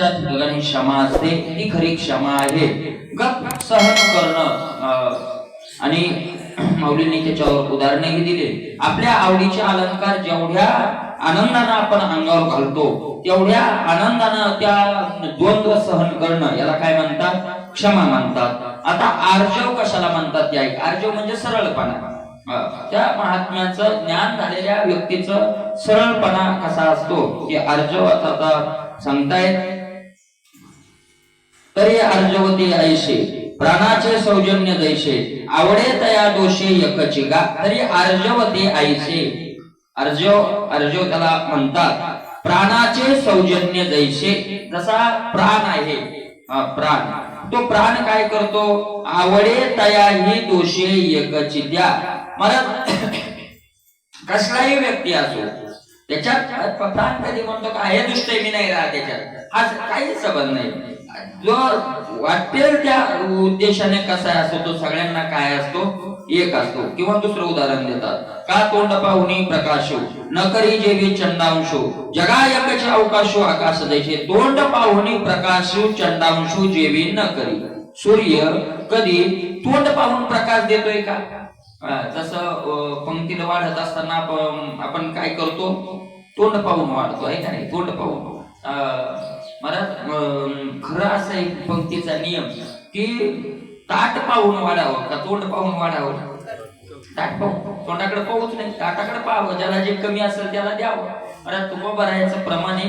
त्याच्यात ठिकाणी क्षमा असते, ती खरी क्षमा आहे. गप सहन करणं. आणि माऊलींनी त्याच्यावर उदाहरणही दिले. आपल्या आवडीचे अलंकार जेवढ्या आनंदानं आपण अंगावर घालतो तेवढ्या आनंदानं त्या द्वंद्व सहन करणं याला काय म्हणतात? क्षमा म्हणतात. आता आर्जव कशाला म्हणतात? या आर्जव म्हणजे सरळपणा. त्या महात्म्याचं ज्ञान झालेल्या व्यक्तीचं सरळपणा कसा असतो की आर्जव आता सांगतायत. तरी अर्जवती ऐशे प्राणाचे सौजन्य दैशे आवडे तया दोषे एकचिगा. तरी अर्जवती ऐशे, अर्जव त्याला म्हणतात प्राणाचे सौजन्य दैशे. जसा प्राण आहे, प्राण, तो प्राण काय करतो? आवडे तया ही दोषे एकचित्या. मला कसलाही व्यक्ती असो त्याच्यात प्राण कधी म्हणतो का हे दुष्ट मी नाही राहत, त्याच्यात हा काही संबंध नाही. जो वाटेल त्या उद्देशाने कसा असतो तो सगळ्यांना काय असतो? एक असतो. किंवा दुसरं उदाहरण देतात, का तोंड पाहुनी प्रकाशो न करी जेवी चंडांशो जगा एकचे अवकाशो आकाश दैशे. तोंड पाहुनी प्रकाशो चंडांशो जेवी न करी. सूर्य कधी तोंड पाहून प्रकाश देतोय का? जसं पंक्तीला वाढत असताना आपण काय करतो? तोंड पाहून वाढतो, आहे का नाही? तोंड पाहून. मला खरं असं एक पंक्तीचा नियम की ताट पाहून वाढावं का तोंड पाहून वाढावं? ताट पाहून. तोंडाकडे पाहूच नाही, ताटाकडे पाहावं. ज्याला जे कमी असेल त्याला द्यावं. अरे तुम्हा भरायचं प्रमाणे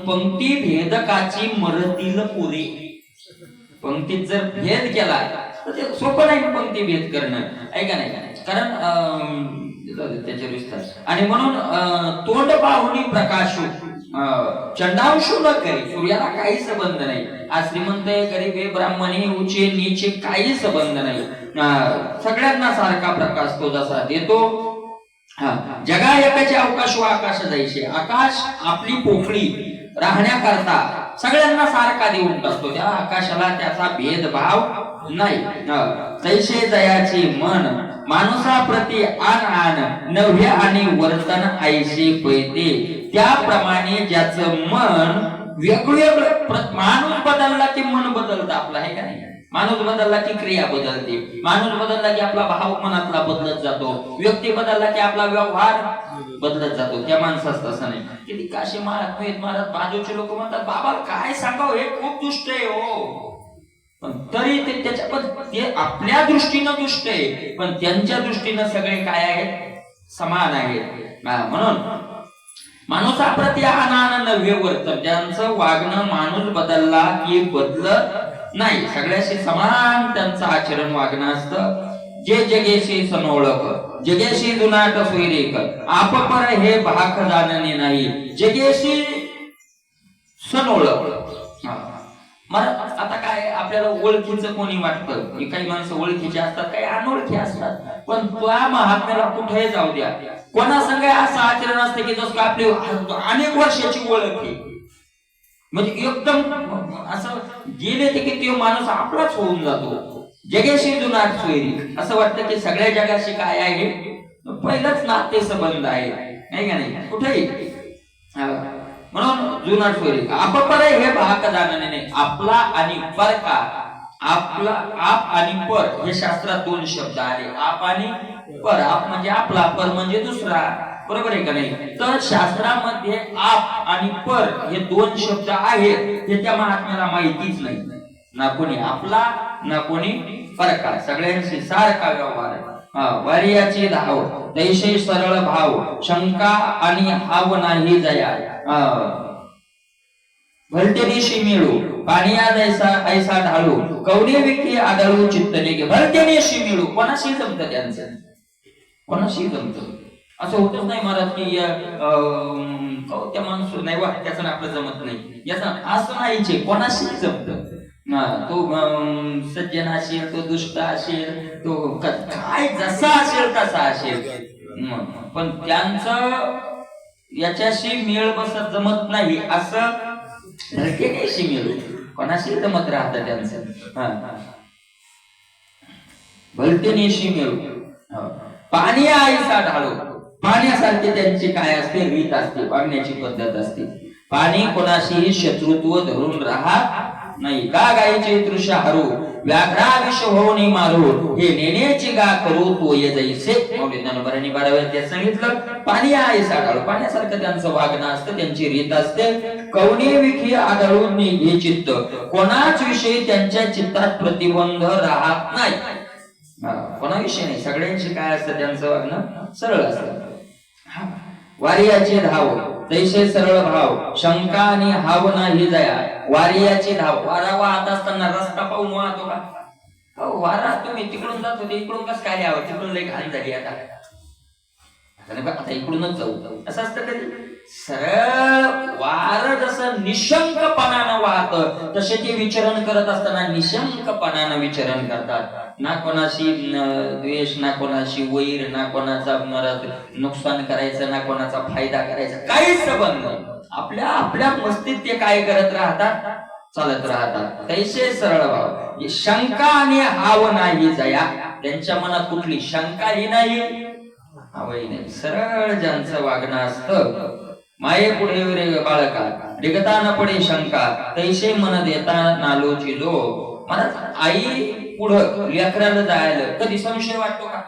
पंक्ती भेदकाची मरतील पुरी. पंक्तीत जर भेद केला तर ते सोपं नाही पंक्ती भेद करणं, आहे का नाही? कारण त्याच्या विस्तार. आणि म्हणून तोंड पाहुनी प्रकाशू चंडांशू न करी. सूर्याला काही संबंध नाही. आज श्रीमंत आहे, गरीब आहे, ब्राह्मण आहे, उच्च नीचे काही संबंध नाही. सगळ्यांना सारखा प्रकाश तो जसा देतो. जगा एकाचे अवकाश व आकाश जायचे. आकाश आपली पोकळी राहण्याकरता सगळ्यांना सारखा देऊन टाकतो. त्या आकाशाला त्याचा भेदभाव नाही. तैसे दयाचे मन माणसाप्रती आन आन नव्हे आणि वर्तन ऐसे पैते. त्याप्रमाणे ज्याचं मन वेगवेगळं. माणूस बदलला की मन बदलतं आपला, आहे का नाही? माणूस बदलला की क्रिया बदलते. माणूस बदलला की आपला भाव मनातला बदलत जातो. व्यक्ती बदलला की आपला व्यवहार बदलत जातो. त्या माणसाच तसं नाही. किती काशी महाराज बाजूचे लोक म्हणतात बाबा काय सांगावं, हे खूप दुष्ट आहे हो. पण तरी ते ते आपल्या दृष्टीनं दुष्ट आहे, पण त्यांच्या दृष्टीनं सगळे काय आहेत? समान आहेत. म्हणून माणसाप्रती आन नव्हे वर्तन. त्यांचं वागणं माणूस बदलला की बदलत नाही. सगळ्याशी समान त्यांचं आचरण वागणं असतं. जे जगेशी सनोळख जगेशी जुनाट सोयरेक आपपर हे भाख जाणणे नाही. जगेशी सनोळख. आता काय आपल्याला ओळखीचं कोणी वाटतं? काही माणसं ओळखीचे असतात, काही अनोळखी असतात. पण त्या महात्म्याला कुठेही जाऊ द्या, कोणा संग असं आचरण असते की जसं आपली अनेक वर्षाची ओळख आहे. म्हणजे एकदम असं गेले ते की तो माणूस आपलाच होऊन जातो. जगेशी जुनाट सोयरी. असं वाटतं की सगळ्या जगाशी काय आहे? पहिलंच नाते संबंध आहे, नाही का नाही? कुठेही. म्हणून जुनाट सोयरी आपपर हे भाग जाणणे नाही. आपला आणि पर का. आपला आप आणि पर हे शास्त्रात दोन शब्द आले. आप आणि पर. आप म्हणजे आपला, पर म्हणजे दुसरा. बरोबर आहे का नाही? तर शास्त्रामध्ये आप आणि पर हे दोन शब्द आहेत हे त्या महात्म्याला माहितीच नाही. ना कोणी आपला ना कोणी परका. सगळ्यांशी सारखा व्यवहार आहे. वार्याची धाव दैशे सरळ भाव शंका आणि हाव नाही जया. भलतेनेशी मिळू पाणिया जैसा ऐसा ढाळू कवडे विकी आदळू चित्तने घे. भलतेनेशी मिळू. कोणाशी जमतं त्यांचं? कोणाशी जमतं? असं होतच नाही महाराज की त्या माणूस नाही वा त्याचं आपलं जमत नाही, याचं असं नाहीचे. कोणाशी जमतं? तो सज्जन असेल, तो दुष्ट असेल, तो काय जसा असेल तसा असेल, पण त्यांचं याच्याशी मेळ बसत जमत नाही. असं धडकेनेशी मिळू कोणाशी जमत राहतं त्यांचं. भलतेनेशी मिळू पाणी आईसा ढाळू. पाण्यासारखे त्यांची काय असते? रीत असते, वागण्याची पद्धत असते. पाणी कोणाशीही शत्रुत्व धरून राहत नाही. का गायीचे तृष हरू व्याघ्रा विष होऊन मारू हे नेण्याची गा करू तो ये जैसे. मौली ज्ञानोबांनी 12व्या त्यात सांगितलं पाणी आहे सागाळ, पाण्यासारखं त्यांचं वागणं असतं, त्यांची रीत असते. कवने विखी आढळून हे चित्त, कोणाच विषयी त्यांच्या चित्तात प्रतिबंध राहत नाही. कोणाविषयी नाही, सगळ्यांशी काय असतं त्यांचं वागणं सरळ असतं. वारियाचे धाव तैसे सरळ भाव, शंका आणि हाव नाही जया. वारियाची धाव, वारा वाहत असताना रस्ता पाहून वाहतो का? वारा तुम्ही तिकडून जात होते, इकडून कसं काय यावं, तिकडून लई घाण झाली आता इकडूनच जाऊ असं असतं कधी? सरळ वार जसं निशंकपणानं वाहत तसे ते विचरण करत असताना निशंकपणानं विचरण करतात. ना कोणाशी द्वेष, ना कोणाशी वैर, ना कोणाचा नुकसान करायचं, ना कोणाचा फायदा करायचा, काहीच संबंध नाही. आपल्या आपल्या मस्तीत ते काय करत राहतात, चालत राहतात. तैसे सरळ भाव, शंका आणि हाव नाही जया. त्यांच्या मनात कुठली शंकाही नाही हावही नाही. सरळ ज्यांचं वागणं असतं. माये पुढे रे बाळका रिगता न पडे शंका, तैसे मन देता नालोची दो. मला आई पुढं लेकराला जायला कधी संशय वाटतो का?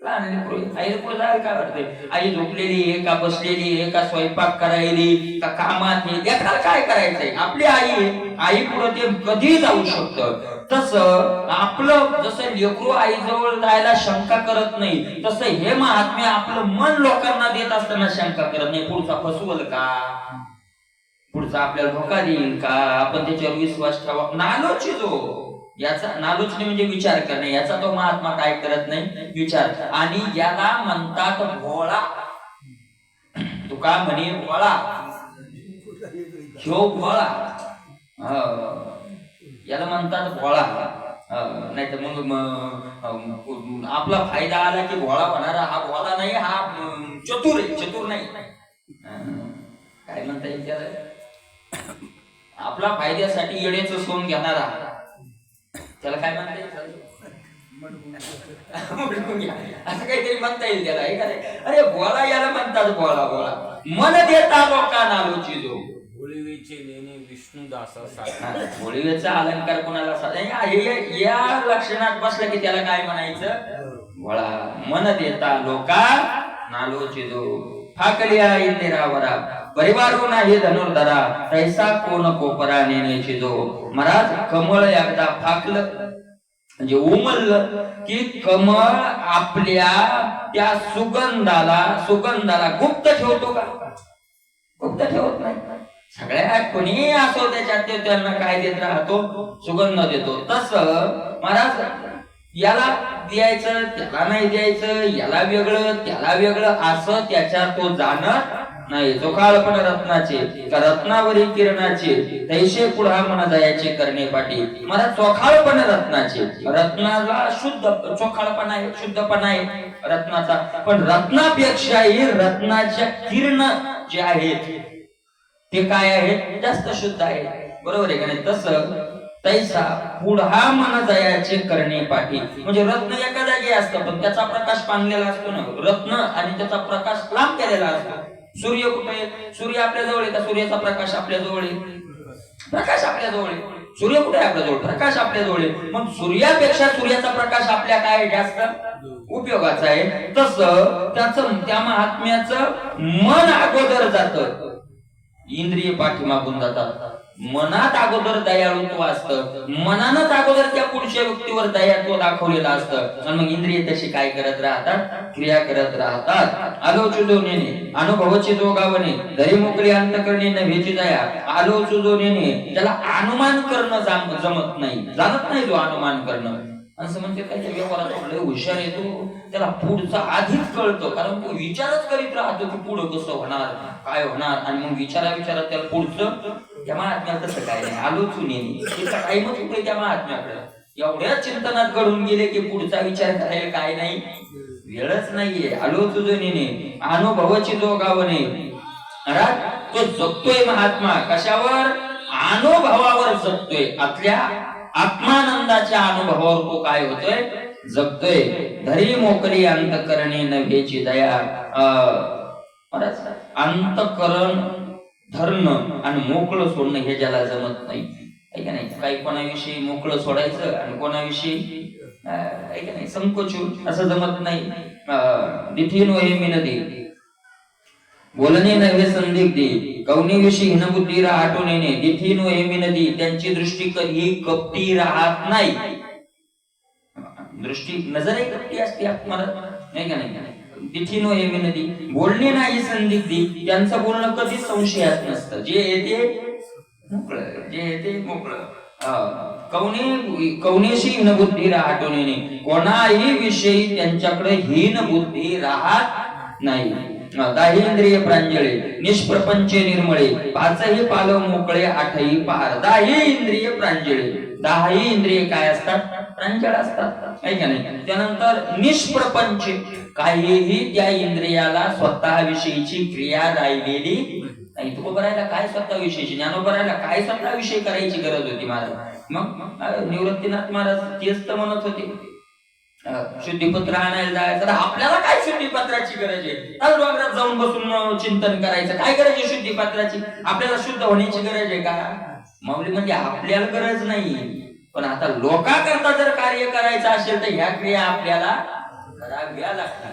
लहान आईला पुढे जायला काय वाटतंय? आई झोपलेली आहे का, बसलेली आहे का, स्वयंपाक करायली का, कामात आहे, लेकराला काय करायचंय? आपली आई आहे, आई पुढे ते कधी जाऊ शकतं. तसं आपलं जसं लेकरू आई जवळ जायला शंका करत नाही, तसं हे महात्म्य आपलं मन लोकांना देत असताना शंका करत नाही. पुढचा फसवल का, पुढचा आपल्याला धोका देईल का, आपण त्याच्यावर विश्वास ठेवा. नालोची जो याचा नालोचने म्हणजे विचार करणे, याचा तो महात्मा काय करत नाही, विचार. आणि याला म्हणतात भोळा. तुका म्हणे भोळा, ह्यो भोळा, याला म्हणतात भोळा. नाही तर मग आपला फायदा आला की भोळा होणारा हा भोळा नाही, हा चतुर आहे. चतुर नाही, काय म्हणता येईल त्याला, आपला फायद्यासाठी येण्याचं सोन घेणारा, त्याला काय म्हणता येईल? असं काहीतरी म्हणता येईल त्याला. अरे भोळा याला म्हणतात भोळा. भोळा मन देता लोका नालोची जो. भोळीवेचे नेने विष्णुदासा. भोळीवेचा अलंकार कोणाला या लक्षणात बसलं की त्याला काय म्हणायचं? भोळा. मन देता लोका नालोची जो. फाकलिया इंदिरावरा परिवारो नाही धनुर्धरा, तैसा कोण कोपरा नेण्याची जो. महाराज कमळ एकदा फाकलं म्हणजे उमललं की कमळ आपल्या त्या सुगंधाला गुप्त ठेवतो का? गुप्त ठेवत नाही. सगळ्या कोणी असो त्याच्यात त्यांना काय देत राहतो? सुगंध देतो. तसं महाराज याला द्यायचं, त्याला नाही द्यायचं, याला वेगळं, त्याला वेगळं, असं त्याच्यात तो जाणत नाही. चोखाळपण रत्नाचे रत्नावरी किरणाचे, तैसे पुढा मन जायचे करणे पाठी. मला चोखाळपण रत्नाचे, रत्नाला शुद्ध चोखाळपणा आहे, शुद्धपणा आहे रत्नाचा. पण रत्नापेक्षाही रत्नाच्या किरण जे आहेत ते काय आहेत? जास्त शुद्ध आहे. बरोबर आहे का नाही? तसं तैसा पुढा मन जायचे करणे पाठी. म्हणजे रत्न एका जागी असतं पण त्याचा प्रकाश पांगलेला असतो ना. रत्न आणि त्याचा प्रकाश लांब केलेला असतो. सूर्य कुठे आहे? सूर्य आपल्या जवळ आहे का? सूर्याचा प्रकाश आपल्या जवळ आहे, प्रकाश आपल्या जवळ आहे. सूर्य कुठे आहे? आपल्या जवळ. प्रकाश आपल्या जवळ आहे. मग सूर्यापेक्षा सूर्याचा प्रकाश आपल्या काय जास्त उपयोगाचा आहे. तसं त्या महात्म्याचं मन अगोदर जातं, इंद्रिय पाठीमागून जातात. मनात अगोदर दयाळुत्व असतं, मनानच अगोदर त्या पुढच्या व्यक्तीवर दयात्व दाखवलेलं असतं. आणि मग इंद्रिय तशी काय करत राहतात? क्रिया करत राहतात. आलोचु जो नेणे अनुभवाची जो गावणे, धरी मोकळी अंतकरणी नव्हेची दया. आलोचु जो नेणे, त्याला अनुमान करणं जमत नाही, जाणत नाही जो अनुमान करणं. असं म्हणजे त्याच्या व्यवहारात हुशार येतो, त्याला पुढचं आधीच कळतं, कारण तो विचारच करीत राहतो की पुढं कसं होणार, काय होणार. आणि मग विचारा त्याला पुढचं. त्या महात्म्याला तसं काय नाही. आलोचून येणे त्याचा टाइमच कुठे त्या महात्म्याकडे. एवढ्या चिंतनात घडून गेले की पुढचा विचार करायला काय नाही, वेळच नाहीये. आलोचू जो नेणे अनुभवाची जो गावणे. तो जगतोय महात्मा कशावर? अनुभवावर जगतोय. आपल्या आत्मानंदाच्या अनुभवावर तो काय होतोय? जगतोय. धरी मोकळी अंतकरणे नव्हेची दया. अंतकरण धरणं आणि मोकळं सोडणं हे ज्याला जमत नाही, आहे का नाही. काही कोणाविषयी मोकळं सोडायचं आणि कोणाविषयी आहे का नाही संकोचून, असं जमत नाही. दिठीन वहे मिनदी बोलणे नव्हे संदिग्धी, कवनीविषयी हिनबुद्धीरा आटून येणे. दिठीन वहे मिनदी, त्यांची दृष्टी कधी कपटी राहत नाही. दृष्टी नजरही कपटी असते आत्माला, नाही का नाही. दिठीन वहे मिनदी, बोलणे नाही संदिग्धी, त्यांचं बोलणं कधीच संशयात नसतं. जे येते मोकळं, जे येते मोकळं. कवनेशी हीन बुद्धी राहटून येणे, कोणाही विषयी त्यांच्याकडे हीन बुद्धी राहत नाही. दाही इंद्रिय प्रांजळे निष्प्रपंचे निर्मळे, पाचही पालव मोकळे आठही पहार. दाही इंद्रिय प्रांजळे, दाही इंद्रिय काय असतात? प्रांजळ असतात, आहे का नाही. त्यानंतर निष्प्रपंच, काहीही त्या इंद्रियाला स्वतः विषयीची क्रिया राहिलेली नाही. तुकोबा राहिला काय स्वतः विषयीची, ज्ञानोबा राहिला काय स्वतः विषयी करायची गरज होती महाराज. मग निवृत्तीनाथ महाराज तेच तर म्हणत होते, शुद्धीपत्र आणायला जायचं तर आपल्याला काय शुद्धीपत्राची गरज आहे? डोंगरात जाऊन बसून चिंतन करायचं, काय गरज आहे शुद्धीपत्राची? आपल्याला शुद्ध होण्याची गरज आहे का? माऊली म्हणजे आपल्याला गरज नाही, पण आता लोकांकरता जर कार्य करायचं असेल तर ह्या क्रिया आपल्याला कराव्या लागतात.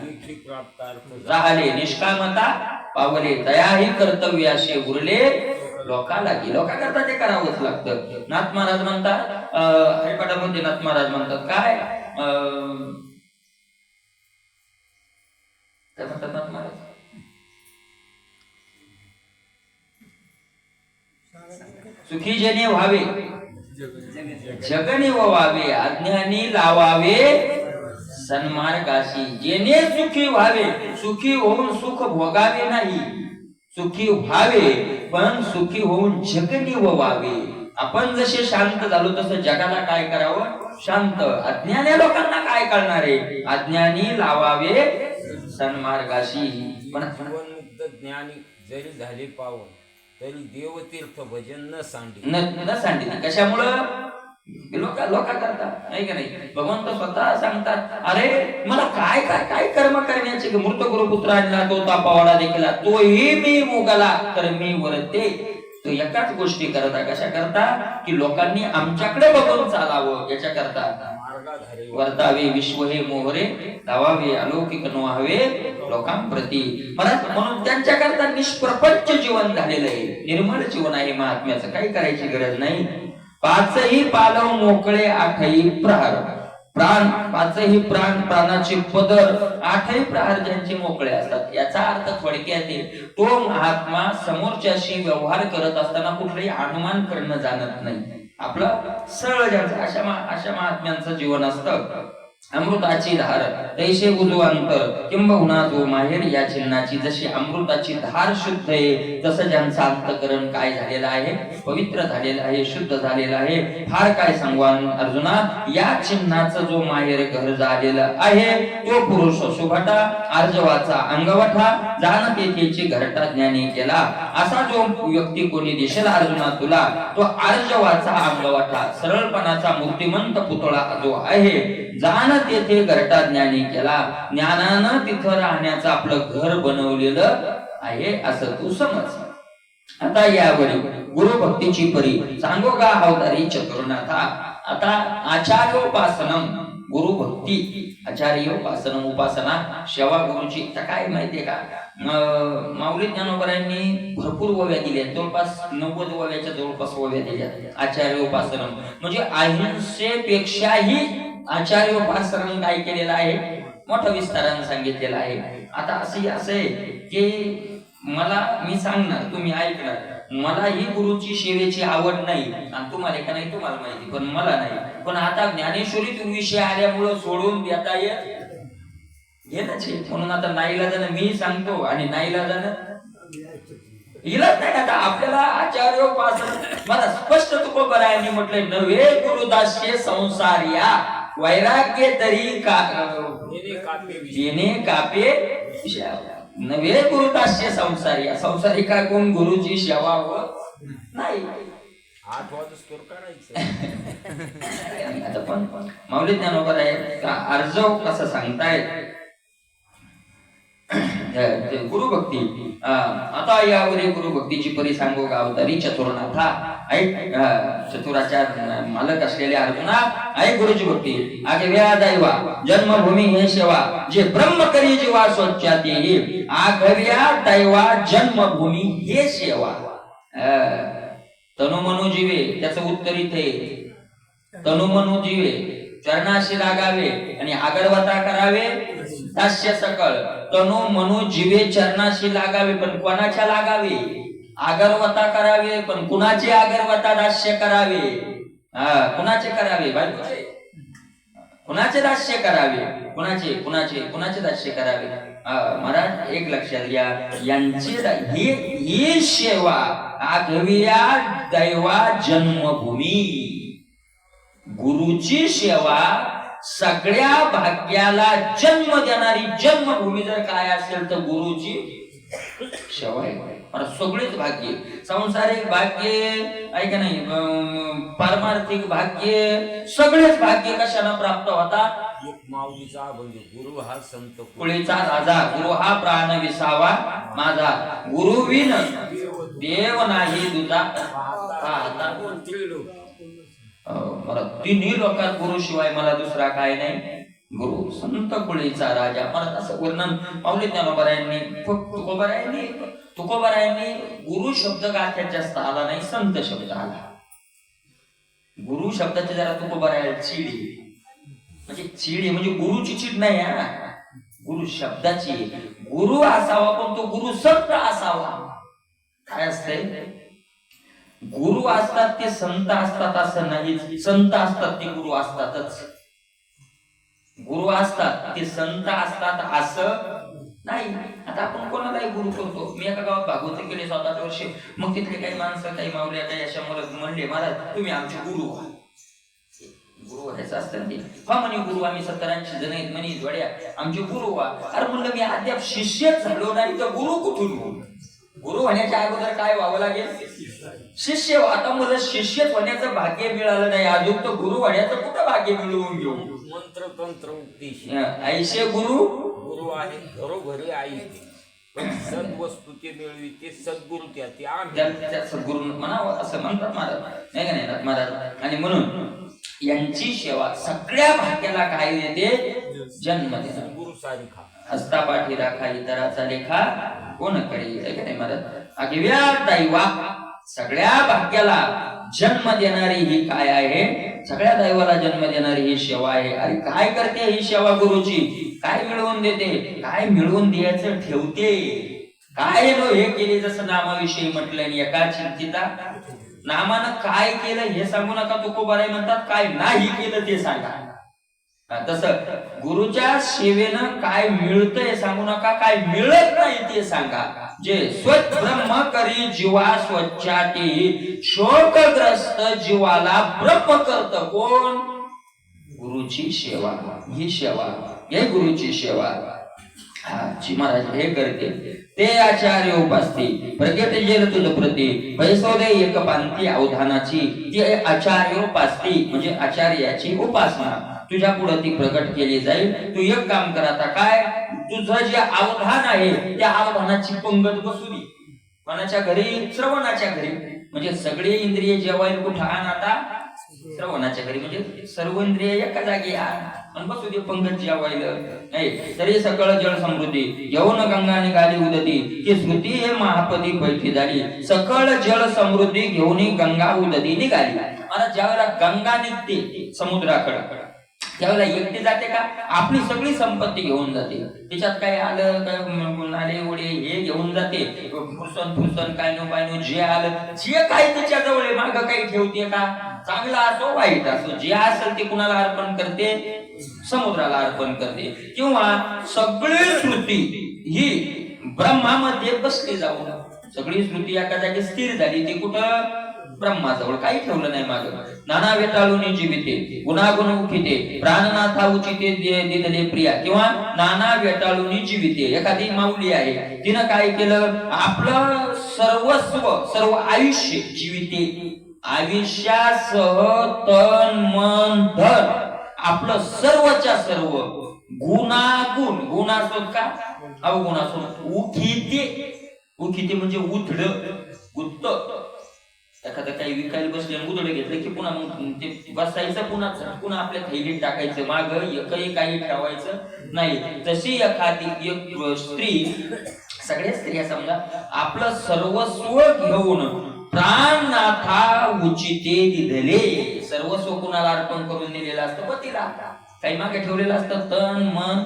राहिले निष्कामता पावले, दयाही कर्तव्य असे उरले लोकाला की. लोकांकरता ते करावंच लागतं. नाथ महाराज म्हणतात, हरिपाठामध्ये नाथ महाराज म्हणतात काय म्हणतात नाथ महाराज? सुखी जने व्हावे जगने व्हावे, अज्ञानी लावावे सन्मार्गाशी. जेने सुखी व्हावे, सुखी होऊन सुख भोगावे नाही, सुखी व्हावे पण सुखी होऊन जगने व्हावे. आपण जसे शांत झालो तसं जगाला काय करावं? शांत. अज्ञानी लोकांना काय कळणार आहे? अज्ञानी लावावे सन्मार्गाशी. पण जीवनमुक्त ज्ञानी जरी झाले पावन, तरी देवतीर्थ भजन न सांडी. कशामुळं? लोका करता, नाही का नाही. भगवंत स्वतः सांगतात, अरे मला काय काय काय कर्म करण्याचे. मृत गुरुपुत्र आणला तो तापावाडा देखला, तोही मी मुगला तर मी वरते. तो एकाच गोष्टी करता. कशा करता? की लोकांनी आमच्याकडे बघून चालावं याच्या करता. वर्तावे विश्व हे मोहरे, धावावे अलौकिक नो हवे लोकांप्रती. म्हणून त्यांच्या करता निष्प्रपंच जीवन झालेलं आहे, निर्मळ जीवन आहे महात्म्याचं. काही करायची गरज नाही. पाचही पालव मोकळे आठही प्रहार. प्राण, पाचही प्राण, प्राणाचे पदर, आठही प्रहार ज्यांचे मोकळे असतात. याचा अर्थ थोडक्यात तो महात्मा समोरच्याशी व्यवहार करत असताना कुठलाही अनुमान करणं जाणत नाही. आपलं सरळ ज्याचं अशा महात्म्यांचं जीवन असतं. अमृताची धार तैसे उजू अंतर किंबहुना जो माहेर या चिन्हाची. जशी अमृताची धार शुद्ध आहे, तसं ज्यांचं अंतकरण काय झालेलं आहे? पवित्र झालेलं आहे, शुद्ध झालेलं आहे. फार काय सांगू अर्जुना, या चिन्हाचं जो माहेर घर झालेलं आहे तो पुरुष सुभटा, आर्जवाचा अंगवठा, जाण तेथेची घरटा ज्ञानी केला. असा जो व्यक्ती कोणी दिसेल अर्जुना तुला, तो आर्जवाचा अंगवठा, सरळपणाचा मूर्तिमंत पुतळा जो आहे, जाण तेथे घरटा ज्ञानी केला. ज्ञानानं तिथं राहण्याचं आपलं घर बनवलेलं आहे असं तू समज. आता यावर गुरु भक्तीची परी सांगो का अवतारी चतुर्नाथा. आता आचार्योपासनम, गुरु भक्ती, आचार्योपासनम उपासना, सेवा गुरुची. काय माहितीये का, माऊली ज्ञानोबरायांनी भरपूर वव्या दिल्या, जवळपास 90 वव्याच्या जवळपास वव्या दिल्या. आचार्योपासनम म्हणजे अहिंसेपेक्षाही आचार्योपासनाने काय केलेलं आहे? मोठं विस्ताराने सांगितलेलं आहे. आता असं आहे की मी सांगणार, तुम्ही ऐकणार. मला ही गुरुची सेवेची आवड नाही आणि तुम्हाला का नाही तुम्हाला माहिती, पण मला नाही. पण आता ज्ञानेश्वरीत विषय आल्यामुळं सोडून देता येत म्हणून आता नाईलाजानं मी सांगतो आणि नाईलाजानं इलाज नाही. आता आपल्याला आचार्योपासन मला स्पष्ट तुकोबरायांनी म्हटलंय, नव्हे गुरुदास्य संसारिया वैराग्य तरी येणे कापे नव्हे गुरुदास्य संसारिया. संसारिका कोण? गुरुची सेवा व नाही. आता पण माऊली ज्ञानोबर आहे अर्जव कसं सांगतायत ते गुरुभक्ती. आता यावरी गुरुभक्तीची परी सांगू गावतारी चतुरनाथा. ऐक, चतुराच्या मालक असलेले अर्जुना, ऐक गुरुची भक्ती. आगव्या दैवा जन्मभूमी हे सेवा, जे ब्रह्म करी जीवा स्वच्छाती. आगव्या दैवा जन्मभूमी हे सेवा. तनु मनु जीवे, त्याचं उत्तर इथे. तनु मनु जीवे चरणाशी लागावे आणि अगरवता करावे दास्य सकळ. तनु मनु जीवे चरणाशी लागावे, पण कोणाच्या लागावे? अगरवता करावे, पण कुणाचे अगरवता दास्य करावे? कुणाचे करावे? बायकोचे. कुणाचे दास्य करावे? कुणाचे कुणाचे कुणाचे दास्य करावे? महाराज एक लक्षात घ्या, यांची ही सेवा आगव्या दैवा जन्मभूमी. गुरुची सेवा सगळ्या भाग्याला जन्म देणारी जन्मभूमी जर काय असेल तर गुरुची सेवा आहे. सगळेच भाग्य, सांसारिक भाग्य ऐका नाही, पारमार्थिक भाग्य, सगळेच भाग्य कशाला प्राप्त होतात? एक माऊलीचा अभंग, गुरु हा संत कुळीचा राजा, गुरु हा प्राण विसावा माझा. गुरु विन देव नाही दुजा. मला तिन्ही लोकात गुरु शिवाय मला दुसरा काय नाही. गुरु संत कुळीचा राजा. मला असं वर्णन माऊली ज्ञानोबारायांनी, तुकोबारायांनी गुरु शब्द गाठ्यात जास्त आला नाही, संत शब्द आला. गुरु शब्दाची जरा तुकोबारायला चिडी, म्हणजे चिडी म्हणजे गुरुची चीड नाही, गुरु शब्दाची. गुरु असावा पण तो गुरु संत असावा. काय असतंय? गुरु असतात ते संत असतात असं नाही, संत असतात ते गुरु असतातच. गुरु असतात ते संत असतात असं नाही. आता आपण कोणालाही गुरु करतो. मी एका गावात भागवती केली 7-8 वर्षे. मग तिथले काही माणसं, काही मावल्या, काही अशा मला म्हणले, महाराज तुम्ही आमचे गुरु व्हा. गुरु व्हायचं असतं ते. हा म्हणे गुरु आम्ही 70-80 जण आहेत म्हणे जोड्या, आमचे गुरु व्हा. अरे म्हणलं मी अद्याप शिष्यच झालो नाही तर गुरु कुठून होऊ? गुरु होण्याच्या अगोदर काय व्हावं लागेल? शिष्य. आता मला शिष्यच होण्याचं भाग्य मिळालं नाही अजून, तर गुरु होण्याचं कुठं भाग्य मिळवून घेऊ? मंत्र तंत्र उपदेश ऐसे गुरु गुरु आहे घरोघरी आई. पण सद्वस्तू ते मिळवी ते सद्गुरु त्या सद्गुरु म्हणावं असं म्हणतात महाराज, नाही का नाही महाराज. आणि म्हणून यांची सेवा सगळ्या भाग्याला काय देते? जन्म देते. गुरु सारिखा हस्तापाठी राखा इतराचा लेखा कोण करी, आहे का नाही महाराज. आगव्या दैवा सगळ्या भाग्याला जन्म देणारी ही काय आहे? सगळ्या दैवाला जन्म देणारी ही सेवा आहे. अरे काय करते ही सेवा गुरुची? काय मिळवून देते? काय मिळवून द्यायचं ठेवते? काय नो हे केले, जसं नामाविषयी म्हटलं, एका चिंतिता नामानं काय केलं हे सांगू नका. तुकोबाराय म्हणतात काय नाही केलं ते सांगा. तसं गुरुच्या सेवेनं काय मिळतंय सांगू नका, काय मिळत नाही ते सांगा. जे स्वच्छ ब्रह्म करी जीवा स्वच्छाती, शोकग्रस्त जीवाला ब्रह्म करत कोण? गुरुची सेवा. ही सेवा, हे गुरुची सेवा महाराज हे करते. ते आचार्य उपासते प्रगट जेल तुझ प्रती, वैसोदय एक पांती अवधानाची. ते आचार्य उपासते म्हणजे आचार्याची उपासना तुझ्या पुढे ती प्रकट केली जाईल. तू एक काम कर, आता काय तुझं जे अवधान आहे त्या अवधानाची पंगत बसू दे. कोणाच्या घरी? श्रवणाच्या घरी. म्हणजे सगळे इंद्रिय जेवायला कुठं आण? आता श्रवणाच्या घरी. म्हणजे सर्व इंद्रिय एका जागी आण बसू दे पंगत जेवायला. नाही तरी सकळ जल समृद्धी घेऊन गंगा निघाली उदती, ती स्मृती हे महापदी बैठी झाली. सकळ जल समृद्धी घेऊन गंगा उदती निघाली. आता ज्यावेळेला गंगा निघते समुद्राकडे त्यावेळेला एकटी जाते का? आपली सगळी संपत्ती घेऊन जाते. त्याच्यात काय आलं काय नाले ओढे हे घेऊन जाते. फुसन काय नो काय नो जे आलं जे काही त्याच्या जवळ माग काही ठेवते का? चांगला असो वाईट असो जे असेल ते कुणाला अर्पण करते? समुद्राला अर्पण करते. किंवा सगळी श्रुती ही ब्रह्मामध्ये बसली जाऊन सगळी श्रुती एका जागी स्थिर झाली. ती कुठं? ब्रह्माजवळ. काही ठेवलं नाही माग. नाना वेटाळून जीविते गुणागुण उठिते, प्राणनाथा उचिते दिदले प्रिया. किंवा नाना वेटाळून जीविते, एखादी माऊली आहे तिनं काय केलं? आपलं सर्वस्व सर्व आयुष्य जीविते, आयुष्यासह तन मन धन आपलं सर्वच्या सर्व गुणागुण गुण असतात का अवगुण असतात. उखिते म्हणजे उथड गुत्त. एखादं काही विकायला बसले उधड घेतलं की पुन्हा मग ते बसायचं पुन्हा आपल्या थैलीत टाकायचं माग एकही काही ठेवायचं नाही. तशी एखादी एक स्त्री सगळ्या स्त्रिया समजा आपलं सर्वस्व घेऊन प्राणनाथा उचिते दिधले. सर्वस्व कुणाला अर्पण करून दिलेलं असतं पतीला. काही मागे ठेवलेलं असतं तन मन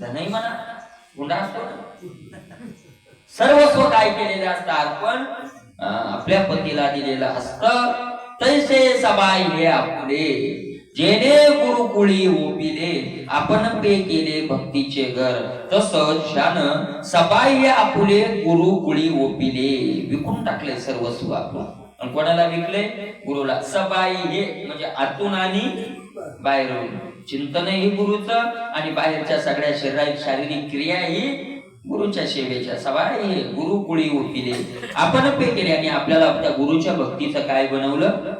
धनही म्हणा गुंडा असतो. सर्वस्व काय केलेलं असतं अर्पण आपल्या पतीला दिलेलं असतं. तैसे सबाई हे आपले जेने गुरुकुळी ओपिले आपण पे केले भक्तीचे घर. तसंच ज्यानं सबाई हे आपले गुरुकुळी ओपिले विकून टाकले सर्वस्व आपलं. आणि कोणाला विकले? गुरुला. सबाई हे म्हणजे आतून आणि बाहेरून चिंतन ही गुरुचं आणि बाहेरच्या सगळ्या शारीरिक क्रिया ही गुरुच्या सेवेच्या. सबाई हे गुरुकुळी ओपिले आपण पे केले आणि आपल्याला त्या गुरुच्या भक्तीचं काय बनवलं?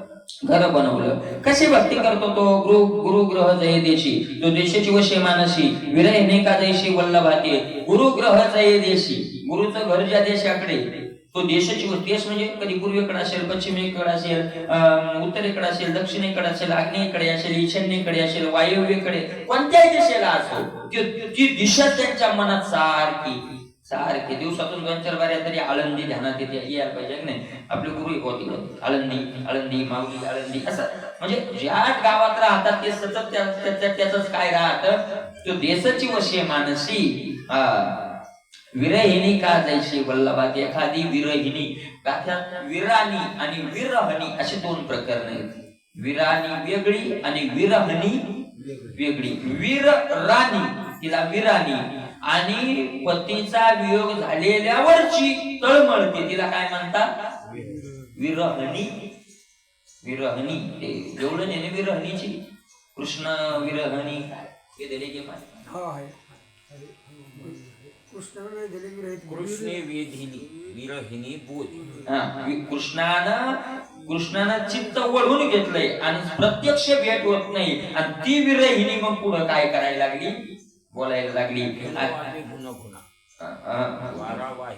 घर बनवलं. कशी भक्ती करतो तो? गुरुग्रह जय देशी तो देशाची वशे मानसी विरहिने का जैशी वल्लभाते. गुरुग्रह जय देशी गुरुचं घर ज्या देशाकडे तो देशाची देश म्हणजे कधी पूर्वेकडे असेल पश्चिमेकडे असेल उत्तरेकडे असेल दक्षिणेकडे असेल आग्नेयेकडे असेल ईशान्येकडे असेल वायव्येकडे कोणत्याही दिशेला असो ती दिशा त्यांच्या मनात सारखी दिवसातून 2-4 बाऱ्या तरी आळंदी ध्यानात येते यायला पाहिजे नाही. आपले गुरु होते आळंदी माऊली आळंदी असं म्हणजे ज्या गावात राहतात ते सतत त्याच काय राहतं तो देशाची वशे मानसी विरहिणी का जैशी वल्लभात. एखादी विरहिणी गाथ्यात विराणी आणि विरहणी असे 2 प्रकार आहेत. विराणी वेगळी आणि विरहणी वेगळी. वीर राणी तिला विराणी आणि पतीचा वियोग झालेल्यावरची तळमळते तिला काय म्हणतात? विरहणी. ते एवढं नेहमी विरहणीची कृष्ण विरहणी हे दिले की कृष्णे वेधिनी विरहिणी बोध. कृष्णानं चित्त वळून घेतलंय आणि प्रत्यक्ष भेट होत नाही आणि ती विरहिणी मग पुढे काय करायला लागली? बोलायला लागली.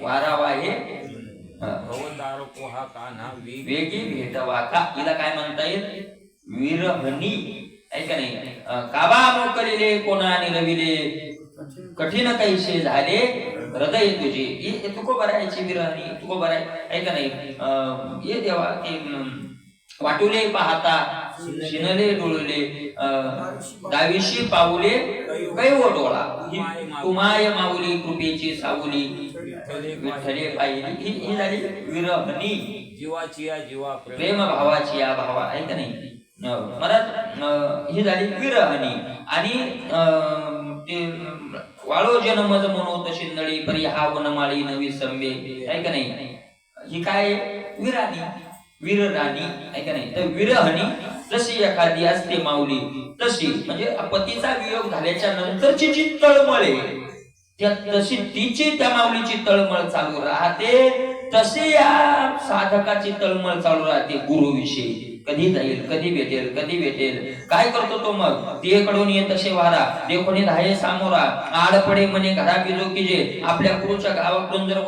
वारावा हे वेगी भेटवा का. हिला काय म्हणता येईल? विरहणी. ऐका नाही काबा मोकलिले कोणा निरविले कठीण कैसे झाले हृदय तुझे. तुको बरायची विरहणी तुको बराय. ऐका नाही ये देवा ते वाटुले पाहता शिनले डोळले दाविशी पाऊले कैव डोळा. तुमाय माऊली कृपेची सावली विठ्ठले पाहिली. ही झाली विरहणी. जीवाची जीवा प्रेम भावाची या भावा. ऐका नाही मला ही झाली विरहणी. आणि ते वाळो जनमज म्हणून शिंदळी परी हा वनमाळी नवी संबे. ऐका नाही ही काय? विरराणी. ऐका नाही तर विरहणी जशी एखादी असते माऊली तशी म्हणजे पतीचा वियोग झाल्याच्या नंतरची जी तळमळ आहे तशी तिची त्या माऊलीची तळमळ चालू राहते. तशी या साधकाची तळमळ चालू राहते गुरुविषयी. कधी जाईल कधी भेटेल काय करतो तो मग? तेकडून येत तसे वारा देखोनी धाये सामोरा आडपडे म्हणे घरा बिजो की जे. आपल्या गुरुच्या गावाकडून जर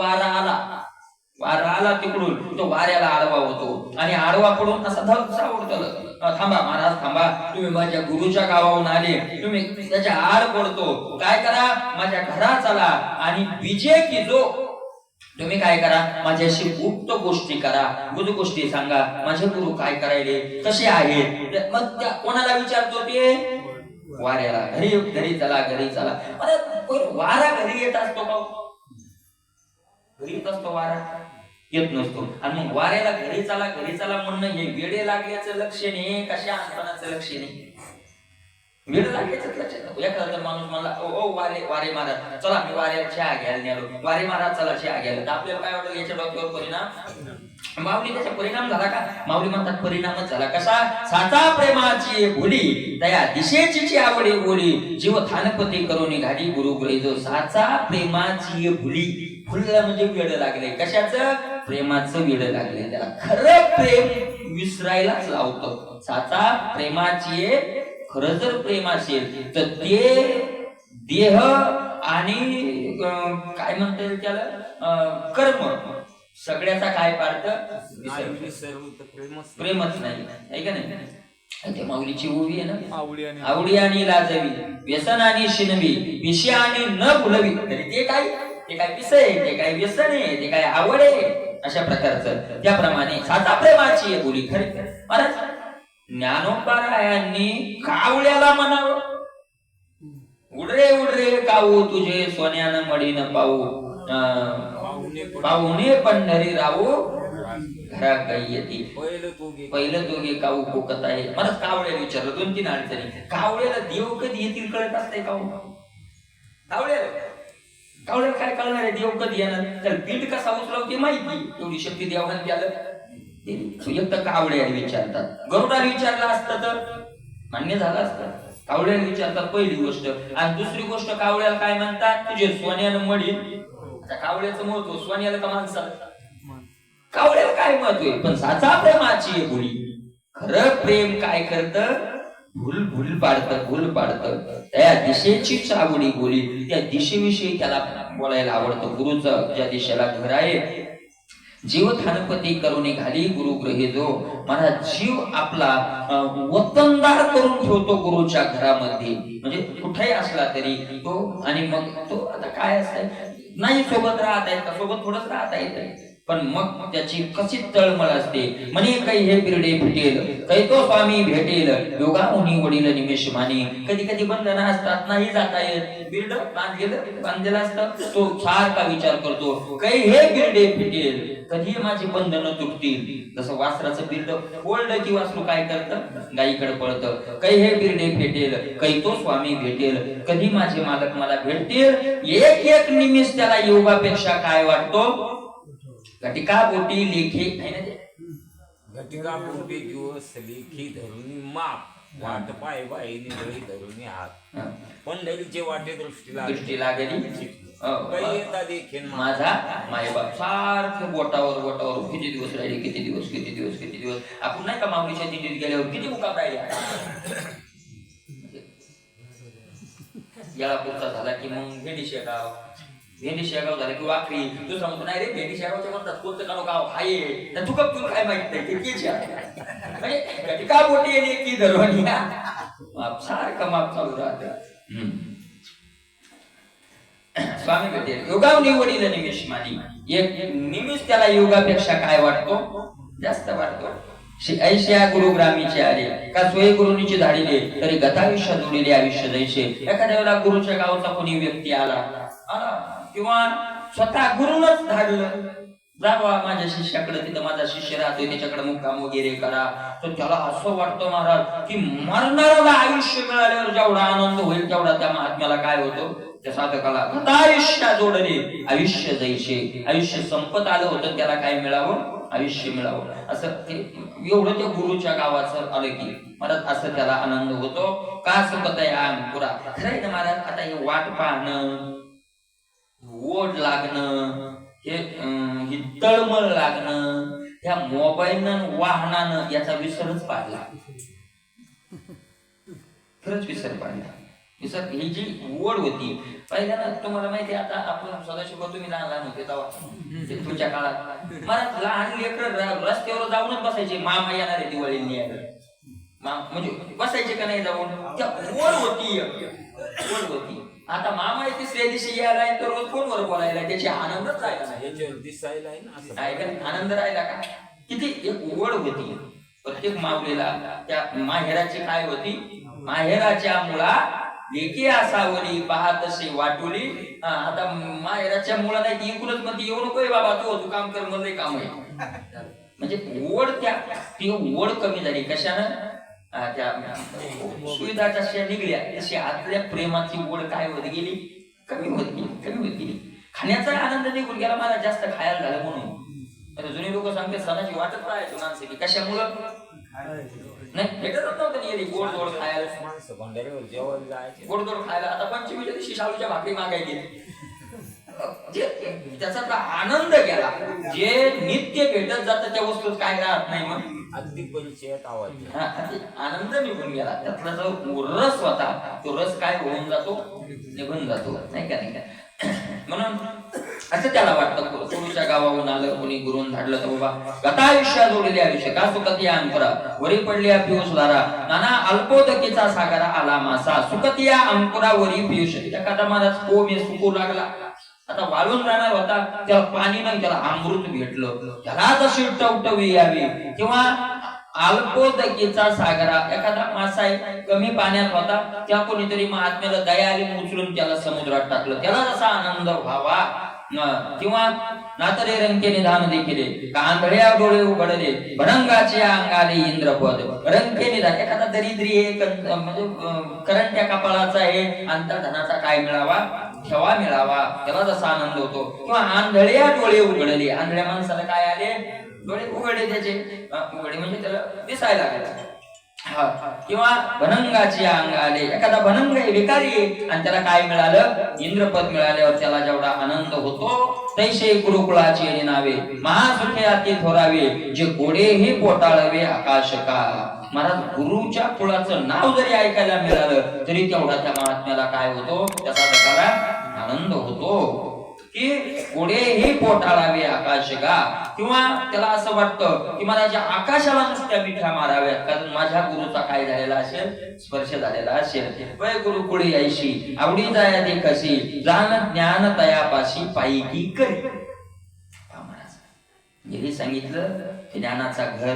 वारा आला तिकडून तो वाऱ्याला आडवा होतो आणि आडवा पडून असा धग सावडतो. थांबा महाराज थांबा तुम्ही माझ्या गुरुच्या गावाहून आले तुम्ही त्याच्या आड पडतो. काय करा माझ्या घरात चला आणि विजय की जो तुम्ही काय करा माझ्याशी गुप्त गोष्टी करा गुप्त गोष्टी सांगा. माझे गुरु काय करायले कसे आहेत. मग त्या कोणाला विचारतो? ते वाऱ्याला. घरी चला. वारा घरी येत असतो का? घरी येत असतो वारा? येत नसतो. आणि मग वाऱ्याला घरी चला म्हणणं हे वेडे लागल्याचं लक्षण आहे कशा अंतराचं लक्षण आहे? वेड लागल्याचं लक्षण. एखादा माणूस म्हणला ओ वारे महाराज चला मी वाऱ्याला चहा घ्यायला निघालो. वारे महाराज चला चहा घ्यायला. तर आपल्याला काय वाटलं याच्या डोक्यावर परिणाम? माऊली त्याचा परिणाम झाला का? माऊली म्हणतात परिणामच झाला. कसा? साचा प्रेमाची बोली दया दिशेची आवडी बोली जीव थानपती करून निघाली गुरुग्रही जो. साचा प्रेमाची बोली फुलला म्हणजे वेड लागले. कशाचं? प्रेमाचं वेड लागले. त्याला खरं प्रेम विसरायलाच लावतो. साचा प्रेमाची खरं जर प्रेम असेल तर ते देह आणि काय म्हणता येईल त्याला कर्म सगळ्याचा काय पार्थ प्रेमच नाही आहे का नाही. त्या माऊलीची ओवी आहे ना, आवडी आणि लाजवी व्यसन आणि शिनवी विषय आणि न फुलवी. ते काय विषय ते काय व्यसन आहे ते काय आवड आहे अशा प्रकारचं. त्याप्रमाणे साचा प्रेमाची आहे बोली खरी. महाराज ज्ञानोबारायांनी कावळ्याला म्हणावं उडरे काऊ तुझे सोन्यानं मडीन पाहुणे पंढरी राहू घरा काही येते पहिलं दोघे काऊ कोकत आहे. मला कावळ्याला विचारलं 2-3 अडचणी. कावळ्याला देव कधी येतील कळत असते का? कावळ्याला काय कळणार आहे देव कधी येणार? तर पीठ कसा उचलाव ते माहिती, एवढी शक्ती देवाने त्याला. एक तर कावळ्याला विचारतात, गरुडाला विचारलं असतं तर मान्य झालं असतं. कावळ्याला विचारतात पहिली गोष्ट. आणि दुसरी गोष्ट कावळ्याला काय म्हणतात, तुझे सोन्यानं मडीन. कावळ्याचं महत्व सोन्याला का माणसाला? कावळ्याला काय महत्व आहे? पण साचा प्रेमाची आहे बोली. खरं प्रेम काय करतं? भूल पाडतं. त्या दिशेचीच आवडी बोली. त्या दिशेविषयी त्याला बोलायला आवडतं. गुरुचं ज्या दिशेला घर आहे जीव थानपती करून घाली गुरु ग्रही जो. मला जीव आपला वतनदार करून ठेवतो गुरुच्या घरामध्ये. म्हणजे कुठेही असला तरी तो. आणि मग तो आता काय असतंय, नाही सोबत राहत आहे का, सोबत थोडंच राहता येत, पण मग त्याची कशी तळमळ असते. म्हणे काही हे बिरडे फिटेल काही तो स्वामी भेटेल योगा उनी वडील निमेष मानी. कधी कधी बंधनं असतात, नाही जाता येत, बिरड बांधलेलं असतं, तो सारखा विचार करतो काही हे बिरडे फिटेल कधी माझी बंधनं तुटतील. जसं वासराचं बिरड ओल्ड की वासरू काय करतं, गायीकडे पळतं. काही हे बिरडे फेटेल काही तो स्वामी भेटेल कधी माझे मालक मला भेटतील. एक निमिष त्याला योगापेक्षा काय वाटतो, घटिका बोटी लेखी आहे ना ते. घटिका बोटी दिवस लेखी धरुनी माप वाट पाय बाईनी गळी धरुनी हात. पंढरीचे वाटे दृष्टी लागली माझा मायबाप सारखं बोटावर किती दिवस राहिले, किती दिवस. आपण नाही का माऊलीच्या दिंडीत गेल्यावर किती मुकाम राहिले. याला पुढचा झाला की मग भेंडी शेगाव झालं की वाकडी. दुसरा म्हणतो नाही रे भेंडी शेगावचे म्हणतात, कोणतं कानो गाव आहे तू कप काय माहित नाही म्हणजे घटिका बोटी येणे की धरवणी सारखं माप चालू राहत. स्वामी म्हणते योगावनी वडील निमिष मानी. एक निमिष त्याला योगापेक्षा काय वाटतो, जास्त वाटतो. ऐश्या गुरु ग्रामीचे आले का सोय गुरुनीची धाडीले तरी गतायुष्य जोडीले आयुष्य जैसे. एखाद्या वेळेला गुरुच्या गावचा कोणी व्यक्ती आला किंवा स्वतः गुरुनच धाडलं, जावा माझ्या शिष्याकडे, तिथं माझा शिष्य राहतोय त्याच्याकडे मुक्काम वगैरे करा, तर त्याला असं वाटतं महाराज की मरणाऱ्याला आयुष्य मिळाल्यावर जेवढा आनंद होईल तेवढा त्या महात्म्याला काय होतो, त्या साधकाला आयुष्य जोडले आयुष्य जैसे. आयुष्य संपत आलं होतं त्याला काय मिळावं, आयुष्य मिळावं. असं ते एवढं त्या गुरुच्या गावाचं आलं की महाराज असं त्याला आनंद होतो. का सुखत आहे पुरा खरंय ना महाराज. आता हे वाट पाहणं, ओढ लागणं, ही तळमळ लागणं, ह्या मोबाईलनं वाहनानं याचा विसरच पाडला. खरंच विसर पाडला. विसर ही जी ओढ होती पहिल्यांदा तुम्हाला माहिती. आता आपण सदाशिव तुम्ही लहान होते तेव्हा तुमच्या काळात मला लहान लेकर रस्त्यावर जाऊनच बसायचे, मामा येणार आहे दिवाळी म्हणजे बसायचे का नाही जाऊन. त्या ओढ होती. आता मामा तिसऱ्या दिवशी यायला तर रोज फोनवर बोलायला त्याची आनंदच राहिला नाही. आनंद राहिला का? किती एक ओढ होती प्रत्येक माऊलीला. त्या माहेराची काय होती, माहेराच्या मुळा लेकी असावली पाहतसे वाटोली. आता माहेराच्या मुळा नाही ती इकडूनच म्हणते येऊ नकोय बाबा तू काम कर मला काम आहे. म्हणजे ओढ ती ओढ कमी झाली. कशानं? त्या सुविधा जशा निघल्या तशी आतल्या प्रेमाची ओढ काय होत गेली, कमी होत गेली. खाण्याचा आनंद निघून गेला, मला जास्त खायला झालं म्हणून. जुनी लोक सांगते सणाची वाटत राहायचं माणसं की कशामुळं नाही भेटतच नव्हतं गोड खायला. माणसं गोड खायला आता पंचमीच्या दिवशी शाळूच्या भाकरी मागायची. त्याचा आनंद गेला. जे नित्य भेटत जातं त्या वस्तूत काय राहत नाही, मग अगदी परिचयात आवाज आनंद निघून गेला. त्यातला जो रस होता तो रस काय होऊन जातो, निघून जातो, नाही का नाही का. म्हणून असं त्याला वाटतं, गुरुच्या गावाहून आलं, कोणी गुरुन धाडलं तर बाबा गतायुष्या जोडले आयुष्य का सुखती अंकुरा वरी पडल्या पियुष धारा नाना अल्पोदकीचा सागरा आला मासा सुखतिया अंकुरा वरी पियुष. एखादा महाराज पोमे सुकू लागला, आता वाळून राहणार होता, त्याला पाणी नाही, त्याला अमृत भेटलं, त्याला जशी टवटवी यावी. किंवा अल्पोदकीचा सागरा, एखादा मासा आहे कमी पाण्यात होता, त्या कोणीतरी महात्म्याला दया आली, उचलून त्याला समुद्रात टाकलं, त्याला जसा आनंद व्हावा. किंवा नातरे रंके निधान देखिले कांधळ्या डोळे उघडले भरंगाचे अंगाले इंद्रपद रंके निधान. एखादा दरिद्री आहे, म्हणजे करंट्या कपाळाचा आहे, आणि त्या धनाचा काय मिळावा, ठेवा मिळावा, त्याला जसा आनंद होतो. किंवा आंधळ्या डोळे उघडले, आंधळ्या माणसाला काय आले, डोळे उघडले त्याचे, उघडे म्हणजे त्याला दिसायला लागले. किंवा भनंगाची अंग आले, एखादा भनंग आहे, विकारी आहे, आणि त्याला काय मिळालं, इंद्रपद मिळाल्यावर त्याला जेवढा आनंद होतो तैसे गुरुकुळाचे नावे महासुखे अति थोरावे जे गोडेही पोटाळवे आकाश का. महाराज गुरुच्या कुळाचं नाव जरी ऐकायला मिळालं तरी तेवढा त्या महात्म्याला काय होतो, त्याचा त्याला आनंद होतो की गोडेही पोटाळावे आकाश का. किंवा त्याला असं वाटतं की मला ज्या आकाशाला नुसत्या मिठ्या माराव्यात, कारण माझ्या गुरुचा काय झालेला असेल, स्पर्श झालेला असेल. वय गुरुकुळी ऐशी आवडी जाया दे कशी जाण ज्ञान तयापाशी पायी करी. हेही सांगितलं ते ज्ञानाचा घर,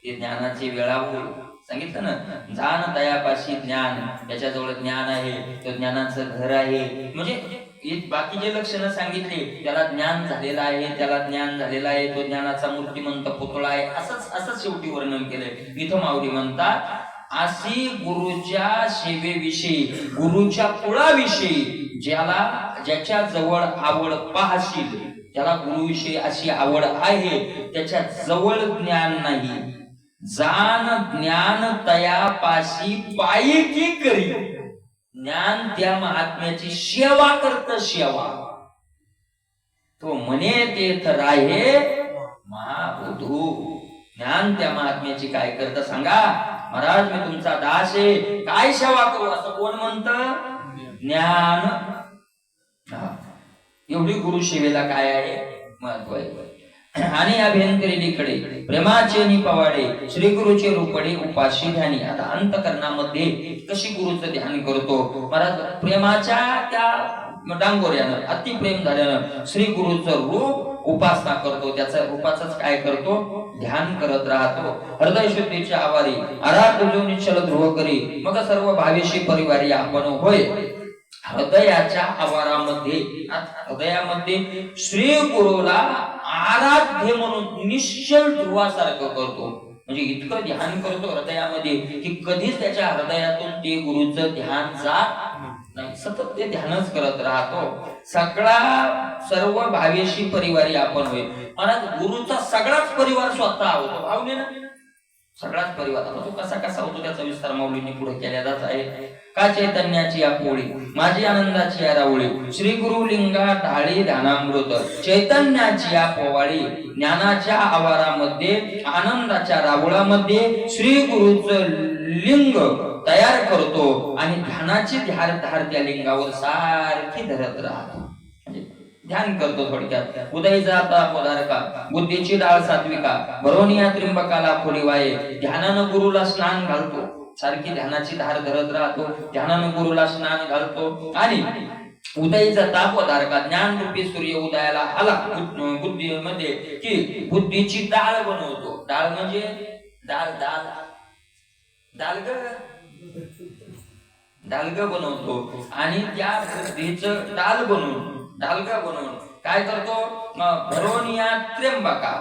ते ज्ञानाचे वेळावूळ सांगितलं ना. जाण तयापाशी ज्ञान, त्याच्याजवळ ज्ञान आहे, तो ज्ञानाचं घर आहे. म्हणजे बाकीचे लक्षणं सांगितले, त्याला ज्ञान झालेलं आहे, त्याला ज्ञान झालेलं आहे, तो ज्ञानाचा मूर्तिमंत पुतळा आहे, असंच शेवटी वर्णन केलंय. इथं माऊली म्हणतात अशी गुरुच्या सेवेविषयी, गुरुच्या कुळाविषयी ज्याच्या जवळ आवड पाहशील, त्याला गुरुविषयी अशी आवड आहे, त्याच्या जवळ ज्ञान नाही, जाण ज्ञान तयापाशी पायी की करी. ज्ञान त्या महात्म्याची सेवा करत, सेवा तो म्हणे तेथ राहे महाबुधू. ज्ञान त्या महात्म्याची काय करत सांगा, महाराज मी तुमचा दास आहे, काय सेवा करू असं कोण म्हणत, ज्ञान. एवढी गुरु सेवेला काय आहे, महत्व आहे. आणि अभ्यंतरीकडे प्रेमाचे निपवाडे श्री गुरुचे रूपडे उपाशी ध्यानी. आता अंतकरणामध्ये कशी गुरुचं ध्यान करतो महाराज, प्रेमाच्या त्या डांगोऱ्यानं, अति प्रेम झाल्यानं श्री गुरुचं रूप उपासना करतो, त्याच्या रूपाचंच काय करतो, ध्यान करत राहतो. हृदय शुद्धीच्या आवारी आराध जो निश्चल ध्रुव करी मग सर्व भावेशी परिवारी आपण होय. हृदयाच्या आवारामध्ये, हृदयामध्ये श्री गुरुला आराध्य म्हणून निश्चल ध्रुवासारखं करतो. म्हणजे इतकं ध्यान करतो हृदयामध्ये की कधीच त्याच्या हृदयातून ते गुरुचं ध्यान जात नाही, सतत ते ध्यानच करत राहतो. सर्व भावेशी परिवारी आपण होय. महाराज गुरुचा सगळाच परिवार स्वतः होतो, भावने ना, सगळाच परिवार. आता तो कसा कसा होतो त्याचा विस्तार माऊलींनी पुढे केला जात आहे. का चैतन्याची आपोळी माझी आनंदाची रावळी श्री गुरु लिंगा ढाळी ध्यानामृत चैतन्याची पोवाळी. ज्ञानाच्या आवारामध्ये आनंदाच्या रावळामध्ये श्री गुरुचं लिंग तयार करतो आणि ध्यानाची धार त्या लिंगावर सारखी धरत राहतो, ध्यान करतो. थोडक्यात उदय जाता पदारका बुद्धीची डाळ सात्विका भरोनिया त्रिंबकाला खोली वाये. ध्यानानं गुरुला स्नान घालतो, सारखी ध्यानाची धार धरत राहतो, ध्यानानं गुरुला स्नान घालतो. आणि उदयचा तापधारका ज्ञान रूपी सूर्य उदयाला आला बुद्धीमध्ये की बुद्धीची डाळ बनवतो. डाळ म्हणजे डालग बनवतो आणि त्या बुद्धीचं डालगा बनवून काय करतो, भरोनिया त्र्यंबका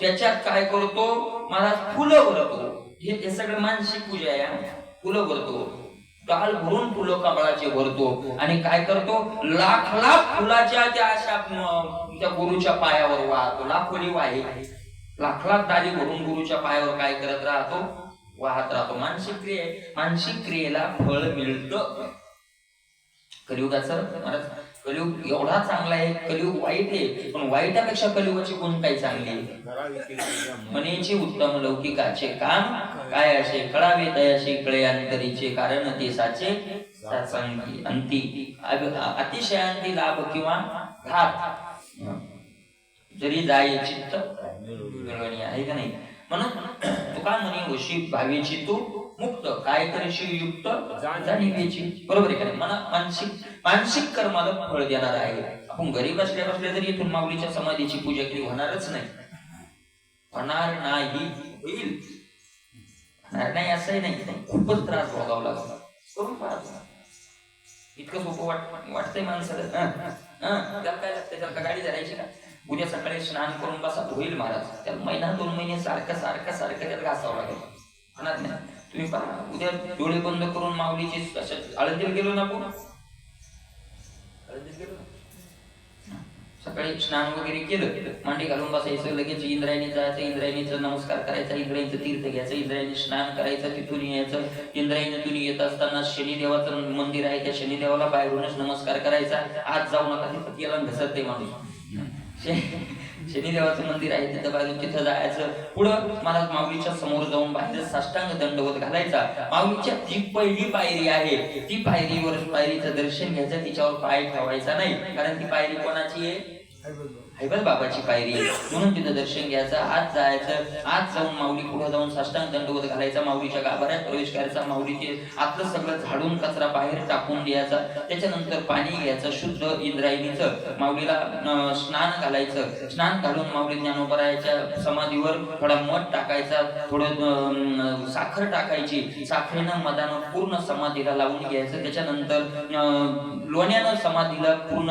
त्याच्यात काय करतो महाराज, फुलं भरतो. हे सगळं मानसिक पूजा आहे. फुलं भरतो, डाल भरून फुलं कमळाचे भरतो आणि काय करतो, लाख फुलाच्या त्या अशा त्या गुरुच्या पायावर वाहतो. लाखोली वाहे, लाख डाली भरून गुरुच्या पायावर काय करत राहतो, वाहत राहतो. मानसिक क्रियेला फळ मिळतं. कलियुगाचं महाराज कलियुग एवढा चांगला आहे, कलियुग वाईट आहे, पण वाईटापेक्षा कलियुगाची गुण काही चांगली आहे. मनेची उत्तम लौकिकाचे काम काय असे कळावे तयाशी कळे अंतरीचे कारण ते साचे सत्संगी अंती अतिशयांती लाभ किंवा घात जरी जाय चित्त मिळवणी आहे का नाही. म्हणून तुका म्हणे वशी भावेची तू मुक्त काय करीशी युक्त जाणीवेची. बरोबर आहे का नाही. मना मानसिक कर्माला फळ देणार आहे. आपण घरी बसल्या बसल्या जरी इथून माऊलीच्या समाधीची पूजा केली होणारच नाही, होणार नाही, होईल होणार नाही असंही नाही, खूपच त्रास भोगावा लागतो. करून पाहतो इतकं सोपं वाटतंय माणसाला. त्याला काय लागतंय, त्याला गाडी धरायची का, उद्या सकाळी स्नान करून बसा होईल महाराज. त्याला महिना 2 महिने सारखं त्याला घासावं लागेल, होणार नाही. तुम्ही पहा उद्या डोळे बंद करून माऊलीची आळंदीला गेलो ना, आपण आळंदीला गेलो सकाळी स्नान वगैरे केलं, मांडी घालून बसायचं, लगेच इंद्रायणी जायचं, इंद्रायणीचा नमस्कार करायचा, इंद्रायणीचं तीर्थ घ्यायचं, इंद्रायणी स्नान करायचं, तिथून यायचं. इंद्रायणीतून येत असताना शनिदेवाचं मंदिर आहे, त्या शनिदेवाला बाहेरूनच नमस्कार करायचा. आज जाऊ नका, तिथं याला घसरते माणूस. शनिदेवाचं मंदिर आहे तिथं बाहेरून तिथं जायचं. पुढं महाराज माऊलीच्या समोर जाऊन बाहेर साष्टांग दंडवत घालायचा. माऊलीच्या जी पहिली पायरी आहे ती पायरीचं दर्शन घ्यायचं, तिच्यावर पाय ठेवायचा नाही, कारण ती पायरी कोणाची आहे, हैबल बाबाची पायरी आहे, म्हणून तिथं दर्शन घ्यायचं. आज जायचं, आज जाऊन माऊली पुढे जाऊन साष्टांग दंडवत घालायचा, माऊलीच्या गाभाऱ्यात प्रवेश करायचा, माऊलीचे आतलं सगळं झाडून कचरा बाहेर टाकून द्यायचा. त्याच्यानंतर पाणी घ्यायचं शुद्ध इंद्रायणीचं, माऊलीला स्नान घालायचं. स्नान घालून माऊली ज्ञानोबरायाच्या समाधीवर थोडा मध टाकायचा, थोडं साखर टाकायची, साखरेनं मधानं पूर्ण समाधीला लावून घ्यायचं. त्याच्यानंतर लोण्यानं समाधीला पूर्ण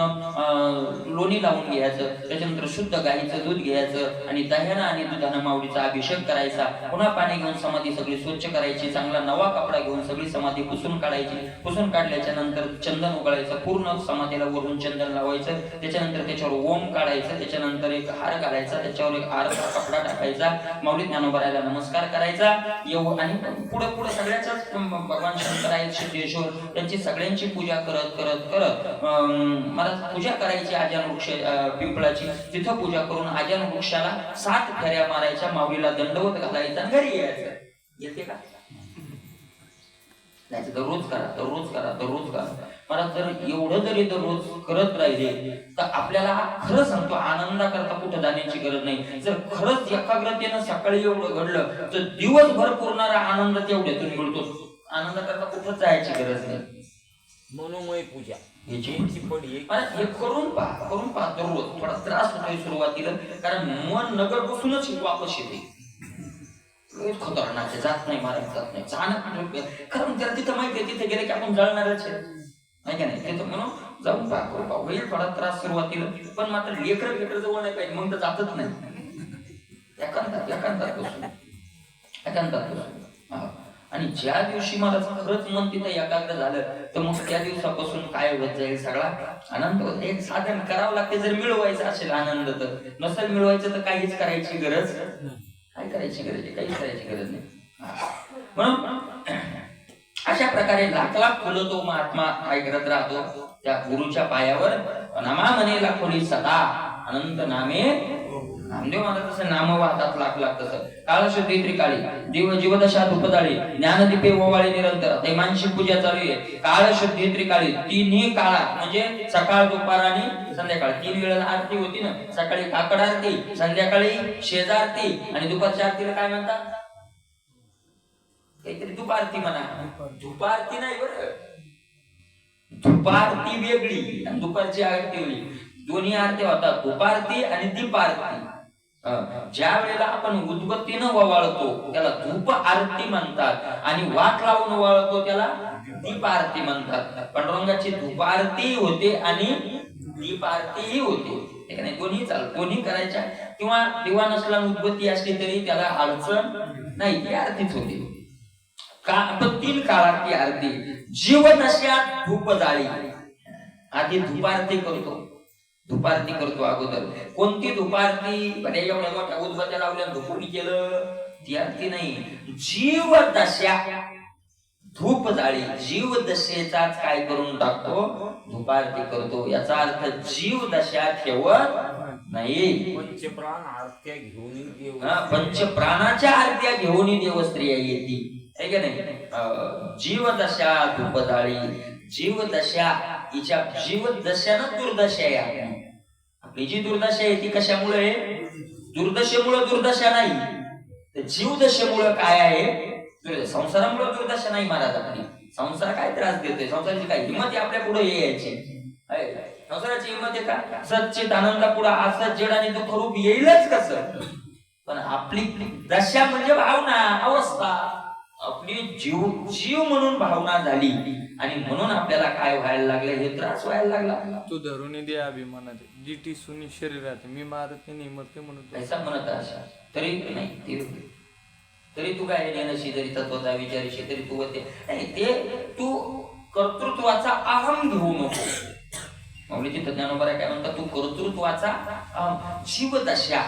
लोणी लावून घ्यायचं. त्याच्यानंतर शुद्ध गाईचं दूध घ्यायचं आणि दह्यानं आणि दुधानं माऊलीचा अभिषेक करायचा. पुन्हा पाणी घेऊन समाधी सगळी स्वच्छ करायची, चांगला नवा कपडा घेऊन सगळी समाधी पुसून काढायची. पुसून काढल्याच्या नंतर चंदन उघडायचं, पूर्ण समाधीला वरून चंदन लावायचं. त्याच्यानंतर त्याच्यावर ओम काढायचं, त्याच्यानंतर एक हार घालायचा, त्याच्यावर एक हारचा कपडा टाकायचा, माऊली ज्ञानोबरायाला नमस्कार करायचा. आणि पुढे पुढे सगळ्याच भगवान शंकर आहेत, सिद्धेश्वर, त्यांची सगळ्यांची पूजा करत करत करत महाराज पूजा करायची. आजान वृक्ष पिंपळाची तिथं पूजा करून आजान वृक्षाला 7 फेऱ्या मारायच्या, माऊलीला दंडवत घालायचा, घरी यायचं. येते का नाही, दररोज करा. मला जर एवढं जरी दररोज करत राहिले तर आपल्याला खरं सांगतो आनंदाकरता कुठं जाण्याची गरज नाही. जर खरंच एकाग्रतेनं सकाळी एवढं घडलं तर दिवसभर पुरणारा आनंद तेवढ्यातून मिळतो. आनंदाकरता कुठं जायची गरज नाही. मनोमय पूजा हे करून पहा दररोज. थोडा त्रास होतोय सुरुवातीला, कारण मन नगर बसूनच वापस येते. खतरनाक जात नाही, महाराज जात नाही, कारण त्याला तिथं माहिती आहे तिथे गेले की आपण जळणारच आहे का नाही. तिथं म्हणून जाऊन पहा होईल थोडा त्रास सुरुवातीला, पण मात्र लेकर जवळ नाही पाहिजे, मग तर जातच नाही. एकांतात बसून. आणि ज्या दिवशी मला खरंच मन तिथं एकाग्र झालं तर मग त्या दिवसापासून काय होत जाईल, सगळा आनंद होत. एक साधन करावं लागते जर मिळवायचं असेल आनंद, तर नसेल मिळवायचं तर काहीच करायची गरज काय करायची गरज आहे, काहीच करायची गरज नाही. म्हणून अशा प्रकारे लाख फुलं तो महात्मा काय करत राहतो त्या गुरुच्या पायावर. नामा म्हणे लाखोनी सदा अनंत नामे. नामदेव महाराज तसं नाम वाहतात लाख तसं. काळशुद्धी त्रिकाळी देव जीवदशा धुपदाळी ज्ञानदीपे ओवाळी निरंतर दैमांशी पूजा चालू आहे. काळशुद्धी त्रिकाळी तिन्ही काळात म्हणजे सकाळ दुपार आणि संध्याकाळ 3 वेळेला आरती होती ना. सकाळी काकड आरती, संध्याकाळी शेजारती आणि दुपारच्या आरतीला काय म्हणतात, काहीतरी दुपारती म्हणा. दुपारती नाही बरं, दुपारती वेगळी आणि दुपारची आरती वेगळी. दोन्ही आरत्या होतात, दुपारती आणि दीपारती. ज्या वेळेला आपण उदबत्तीनं ओवाळतो त्याला धूप आरती म्हणतात आणि वात लावून ओवाळतो त्याला दीप आरती म्हणतात. पांडुरंगाची धूप आरती होते आणि दीप आरतीही होते, ठीक आहे. दोन्ही दोन्ही करायच्या. किंवा दिवा नसला उदबत्ती असली तरी त्याला अडचण नाही, ती आरतीच होते. पण 3 काळात ती आरती. जीवदशात धूप जाळी, आधी धूपारती करतो अगोदर. कोणती धुपारती, एवढ्या मोठ्या उदबत्त्या लावल्या धुपून केलं ती आरती नाही. जीवदशा धूप जाळी जीव दशेचाच काय करून टाकतो, धूपारती करतो. याचा अर्थ जीव दशा ठेवत नाही. पंचप्राण आरत्या घेऊन देव पंचप्राणाच्या आरत्या घेऊन देवस्त्रिया येते, है का नाही. जीवदशा धूपदाळी, जीवदशा हिच्या जीवदशानं दुर्दशा आहे आपली. आपली जी दुर्दशा आहे ती कशामुळे आहे? दुर्दशेमुळे दुर्दशा नाही, तर जीवदशेमुळे काय आहे? संसारामुळे दुर्दशा नाही महाराज. आपली संसार काय त्रास देतोय? संसाराची काय हिंमत आहे आपल्या पुढे यायची? संसाराची हिंमत आहे का? सच्चित आनंदा पुढे असं जड आणि दुःख रूप येईलच कसं? पण आपली दशा म्हणजे भावना, अवस्था. आपली जीव म्हणून भावना झाली आणि म्हणून आपल्याला काय व्हायला लागलं? हे त्रास व्हायला लागला. तू धरून दे अभिमानाचे जिटी सुनी शरीरात मी मारत नाही मरते म्हणून ऐसा म्हणत असा तरी नाही, तरी तू काय नेणशी, जरी तत्वाचा विचारशी, तरी तू ते नाही. ते तू कर्तृत्वाचा अहम घेऊ नको. माऊली तिथं ज्ञानोबा काय म्हणतात, तू कर्तृत्वाचा जीवदशा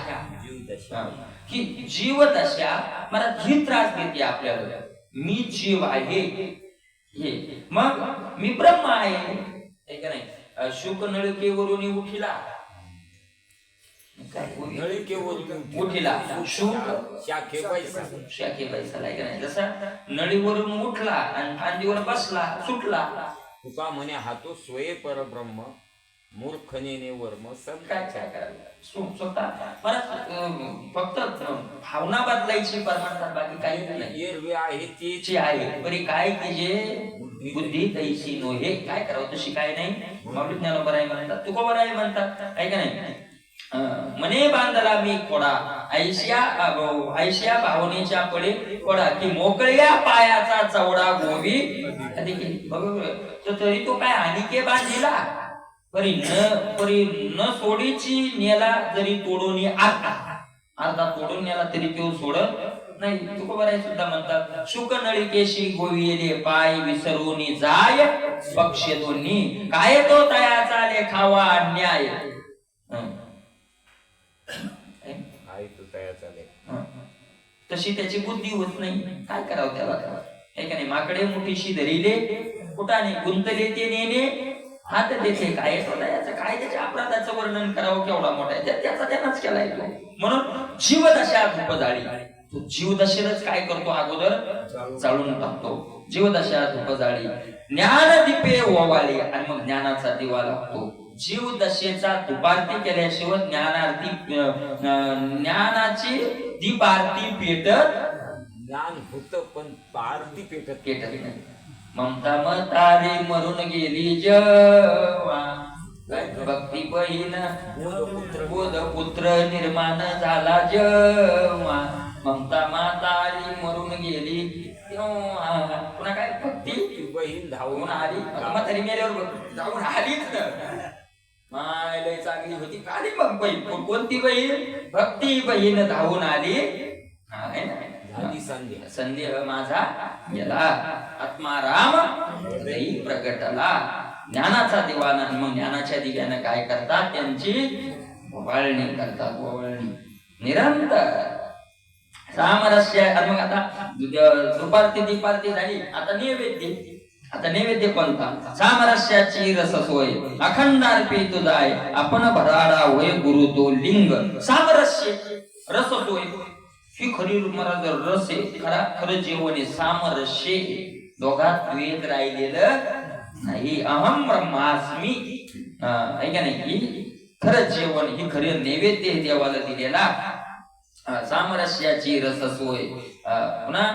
ही जीवदशा मला ही त्रास देते आपल्याला. मी जीव आहे हे, मग मी ब्रह्म आहे का नाही. शुक नळकेवरून उठिला, उठिला शुक शाखे पैसाला का नाही. जसा नळीवरून उठला आणि फांदीवर बसला, सुटला. तुका म्हणे हातो स्वये परब्रह्म मूर्खनेने वर्म सब काय काय करायला स्वतः फक्त भावना बदलायची परमार्थात, बाकी काही नाही. एरवी आहे तेची आहे बरी काय की जे बुद्धी तैसी नोहे. काय करावं तशी काय नाही. माऊली ज्ञानोबा राय म्हणतात, तुकोबा राय म्हणतात, आहे का नाही. मने बांधला मी खोडा ऐश्या भावनेच्या पडे खोडा, की मोकळ्या पायाचा चवडा गोबी तरी तो काय हानिके बांधिला, परी न सोडीची नेला, जरी तोडून अर्धा तोडून नेला तरी तो सोडत नाही. तुकोबाराय सुद्धा म्हणतात, शुक नळिकेशी गोविले पाय विसरून जाय पक्ष दोन्ही, काय तो तयाचा लेखावा अन्याय. तशी त्याची बुद्धी होत नाही. काय करावं त्याला? का नाही. माकडे मुठीशी धरिले कुठाने, गुंतले ते नेणे हात देते. काय याचं काय त्याच्या अपराधाचं वर्णन करावं, केवढा मोठा आहे त्याचा त्यानंच केलाय तो. म्हणून जीवदशा धूप जाळी, तो जीवदशेलाच काय करतो, अगोदर चालून टाकतो. जीवदशा धूप जाळी, ज्ञान दीपे ओवाळी, आणि मग ज्ञानाचा दिवा लागतो. जीवदशेचा धुपारती केल्याशिवाय ज्ञानाची दीप आरती पेटत ज्ञान होत पण आरती पेटत नाही. ममता मतारे मरून गेली जेव्हा, भक्ती बहीण बोध पुत्र निर्माण झाला जेव्हा. ममता मातारी मरून गेली तेव्हा, पुन्हा काय भक्ती बहीण धावून आली. म्हातारी मेल्यावर धावून आलीच. माय लय चांगली होती, आली मग बहीण. कोणती बहीण? भक्ती बहीण धावून आली. संदेह माझा गेला, आत्माराम हृदयी प्रगटला. ज्ञानाचा दिवा नाही. मग ज्ञानाच्या दिव्यानं काय करतात, त्यांची ओवाळणी करतात. ओवाळणी निरंतर सामरस्य. मग आता दुपारती दीपारती झाली, आता नैवेद्य. आता नैवेद्य कोणता? सामरस्याची रससोय अखंड अर्पित जाय, आपण भराडा होय गुरु तो लिंग. सामरस्य रससोय ही खरी महाराज रस आहे. खरं जेवण आहे. सामरस्य दोघात द्वैत राहिलेलं नाही. अहम ब्रह्मास्मी, आहे का नाही. ही खरं जेवण, ही खरी नैवेद्य देवाला दिलेला. सामरस्याची रससोय. पुन्हा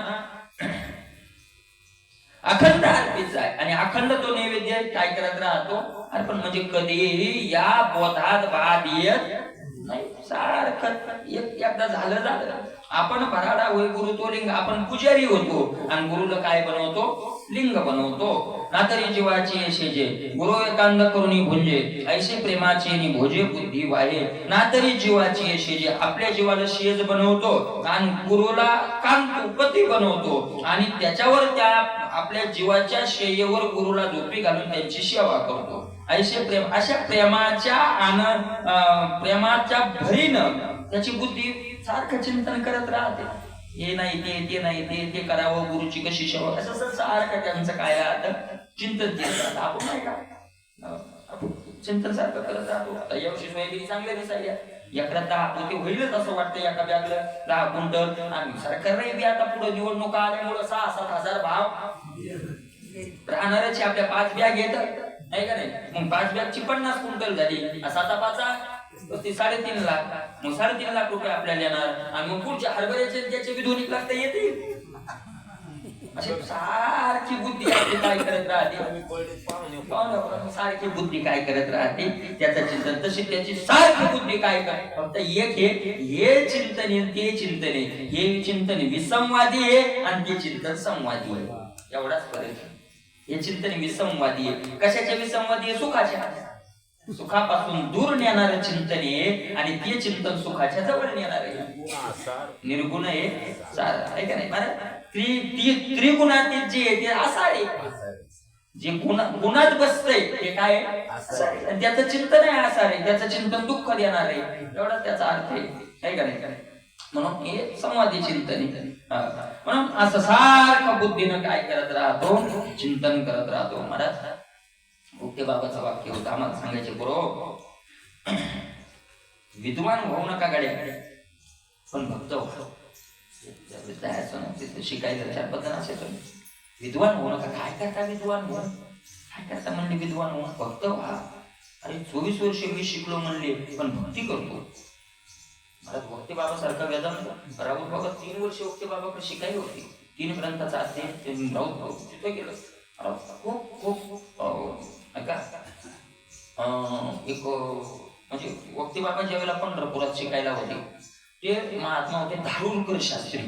अखंड अर्पित आहे, आणि अखंड तो नैवेद्य काय करत राहतो, अर्पण. म्हणजे कधीही या बोधात बाद येत नाही. सारखं एकदा झालं. आपण भराडा होय गुरु तो लिंग. आपण पुजारी होतो आणि गुरुला काय बनवतो, लिंग बनवतो. नातरी जीवाची शेजे गुरु एकांत करुणी भुंजे, ऐसे प्रेमाचे नि भोजे बुद्धी वाहे. नातरी जीवाची शेजे, आपल्या जीवाला शेज बनवतो आणि गुरुला कांत पती बनवतो, आणि त्याच्यावर त्या आपल्या जीवाच्या शेयेवर गुरुला झोपी घालून त्यांची सेवा करतो. ऐसे प्रेम, अशा प्रेमाच्या भरीनं त्याची बुद्धी सारखं चिंतन करत राहते. हे नाही ते नाही ते करावं, गुरुची कशी सेवा, असं सारखं त्यांचं काय राहतं, चिंतन केलं राहतं. आपण नाही का आपण चिंतन सारखं करत राहतो. आता यावर्षी सोयाबीन चांगल्या दिसायला एकरात 10 पोते होईलच असं वाटतं, एका बॅगला 10 क्विंटल. आणि सरकारने बी आता पुढे निवडणुका आल्यामुळे 6-7 हजार भाव राहणारच. आपल्या 5 बॅग येतात नाही का नाही, मग 5 बॅगची 50 क्विंटल झाली, 7-5 ते 3.5 लाख, मग 3.5 लाख रुपये आपल्याला येणार. आणि मग पुढच्या हरभऱ्याचे त्याचे बी 2 लाख तर येतील. असे सारखी बुद्धी आपली काय करत राहते, सारखी बुद्धी काय करत राहते त्याचं चिंतन. तशी त्याची सारखी बुद्धी काय करते, फक्त एक हे चिंतन आहे, ते चिंतन आहे. हे चिंतन विसंवादी आहे आणि ते चिंतन संवादी आहे, एवढाच फरक. हे चिंतन विसंवादी आहे. कशाच्या विसंवादी आहे? सुखाच्या. सुखापासून दूर नेणारं चिंतन आहे आणि ते चिंतन सुखाच्या जवळ नेणार आहे. निर्गुण आहे सार आहे का नाही. त्रिगुणातीत जे आहे ते आसार आहे. जे गुणात बसतंय ते काय आहे, त्याचं चिंतन आहे आसार आहे, त्याचं चिंतन दुःख देणार आहे, एवढाच त्याचा अर्थ आहे का नाही. म्हणून हे संवादी चिंतन आहे. म्हणून असं सारखं बुद्धीनं काय करत राहतो, चिंतन करत राहतो. महाराज ते बाबाचं वाक्य होतं, आम्हाला सांगायचे, बरोबर विद्वान होऊ नका गाड्या, पण भक्त व्हा. शिकायचं 4-5 जण असे विद्वान होऊ नका. काय करता विद्वान होऊन, काय करता म्हणले विद्वान होऊन, भक्त व्हा. अरे 24 वर्ष मी शिकलो म्हणले, पण भक्ती करतो. मला भक्ती बाबा सारखा वेदांत राऊत बाबा 3 वर्ष वक्ते बाबाकडे शिकायला होती. 3 ग्रंथाचा अध्ययन राऊत बाबा तिथं गेलं. खूप का एक म्हणजे वक्ते बाबा ज्या वेळेला पंढरपुरात शिकायला होते, ते महात्मा होते धारूरकर शास्त्री.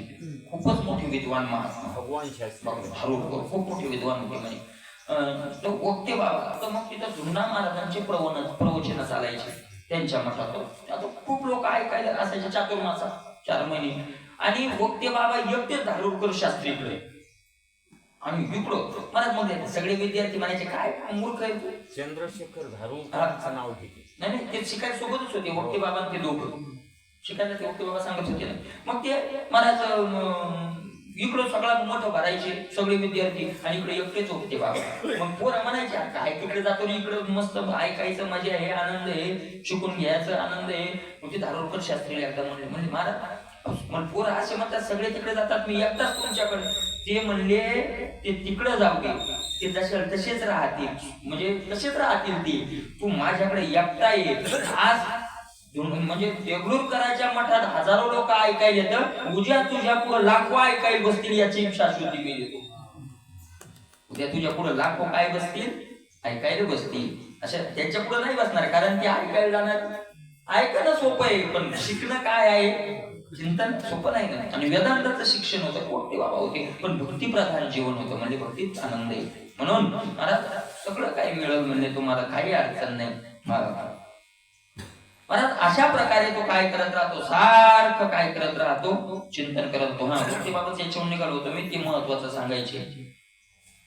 खूपच मोठे विद्वान महात्मा, भगवान शास्त्री धारूरकर खूप मोठे विद्वान होते म्हणे. वक्ते बाबा तर मग तिथं जुन्ना महाराजांचे प्रवचन चालायचे त्यांच्या मठात. आता खूप लोक ऐकायला असायचे चातुर्मासा 4 महिने. आणि वक्ते बाबा एकटे धारूरकर शास्त्रीकडे. आणि इकडं मला म्हणले सगळे विद्यार्थी म्हणायचे काय मूर्ख आहे तू. चंद्रशेखर धारूरकरांचं नाव किती. नाही ते शिकायला सोबतच होते वक्ते बाबा, ते दोघं शिकायला ते वक्ते बाबा सांगत होते. मग ते महाराज इकडं सगळा मोठं भरायचे सगळे विद्यार्थी आणि इकडे एकटेच होते बाबा. मग पोरं म्हणायचे काय तिकडे जातो इकडं मस्त ऐकायचं मजा आहे, आनंद आहे, शिकून घ्यायचं आनंद आहे. मग ते धारूरकर शास्त्रीला एकदा म्हणले महाराज मग पोरं असे म्हणतात सगळे तिकडे जातात, मी एकटाच तुमच्याकडे. ते म्हणले ते तिकडे जाऊ दे, ते तसेच राहतील, म्हणजे तसेच राहतील ते. तू माझ्याकडे एकटा ये. आज म्हणजे देगलूरकरांच्या मठात हजारो लोक ऐकायला येतं, उद्या तुझ्या पुढे लाखो ऐकायला बसतील याची शाश्वती मी देतो. उद्या तुझ्या पुढे लाखो काय बसतील, ऐकायला बसतील. अशा त्यांच्या पुढे नाही बसणार, कारण ते ऐकायला जाणार. ऐकणं सोपं आहे, पण शिकणं काय आहे, चिंतन सोपं नाही ना. आणि वेदांताचं शिक्षण होतं, कोणते बाबा होते, पण भक्तिप्रधान जीवन होतं, म्हणजे भक्तीत आनंद आहे. म्हणून मला सगळं काही मिळेल म्हणजे तुम्हाला काही अडचण नाही. महाराज अशा प्रकारे तो काय करत राहतो, सारखं काय करत राहतो, चिंतन करत राहतो. भक्ती बाबत याच्यावर निघालो होतो मी, ते महत्वाचं सांगायचे.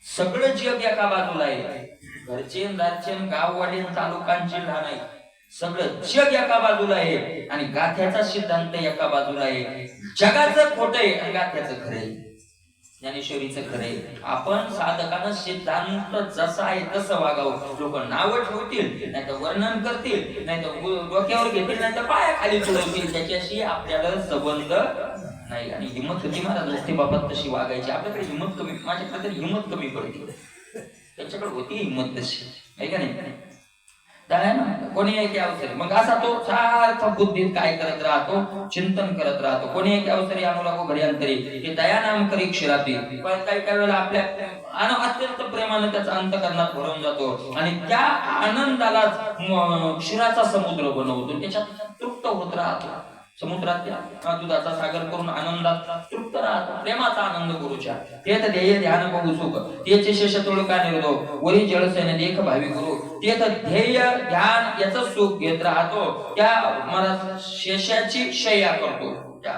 सगळं जग एका बाजूला आहे, घरचे दारचे गाववाडी तालुकांची लहान आहे, सगळं जग एका बाजूला आहे आणि गाथ्याचा सिद्धांत एका बाजूला आहे. जगाचं खोटं आहे आणि गाथ्याचं खरं आहे, ज्ञानेश्वरीचं खरं आहे. आपण साधकानं सिद्धांत जसा आहे तसं वागावं. लोक नावं ठेवतील, नाही तर वर्णन करतील, नाही तर डोक्यावर घेतील, नाही तर पायाखाली तुडवतील, त्याच्याशी आपल्याला संबंध नाही. आणि हिंमत होती महाराज वक्ते बाबत तशी वागायची. आपल्याकडे हिंमत कमी, माझ्याकडे तरी हिंमत कमी पडते, त्याच्याकडे होती हिंमत तशी, आहे का नाही. कोणी एक अवसरी मग असा तो सारखा बुद्धीत काय करत राहतो, चिंतन करत राहतो. कोणी एक अवसरी अनुरागो घड्यांतरी ते दया नाम करी क्षीराती. पण काही काही वेळेला आपल्या अत्यंत प्रेमाने त्याचा अंतःकरणात भरून जातो आणि त्या आनंदालाच क्षीराचा समुद्र बनवतो, त्याच्यात तृप्त होत राहतो. समुद्रात दुधाचा सागर करून आनंदात तृप्त राहतो. प्रेमाचा आनंद गुरुच्या तेच ध्येय ध्यान बघू सुख तेचे शेष तुळका निर्दो वरी जळसेने देख भावी गुरु. तेच ध्येय ध्यान याच सुख घेत राहतो, त्या मला शेषाची शय्या करतो. त्या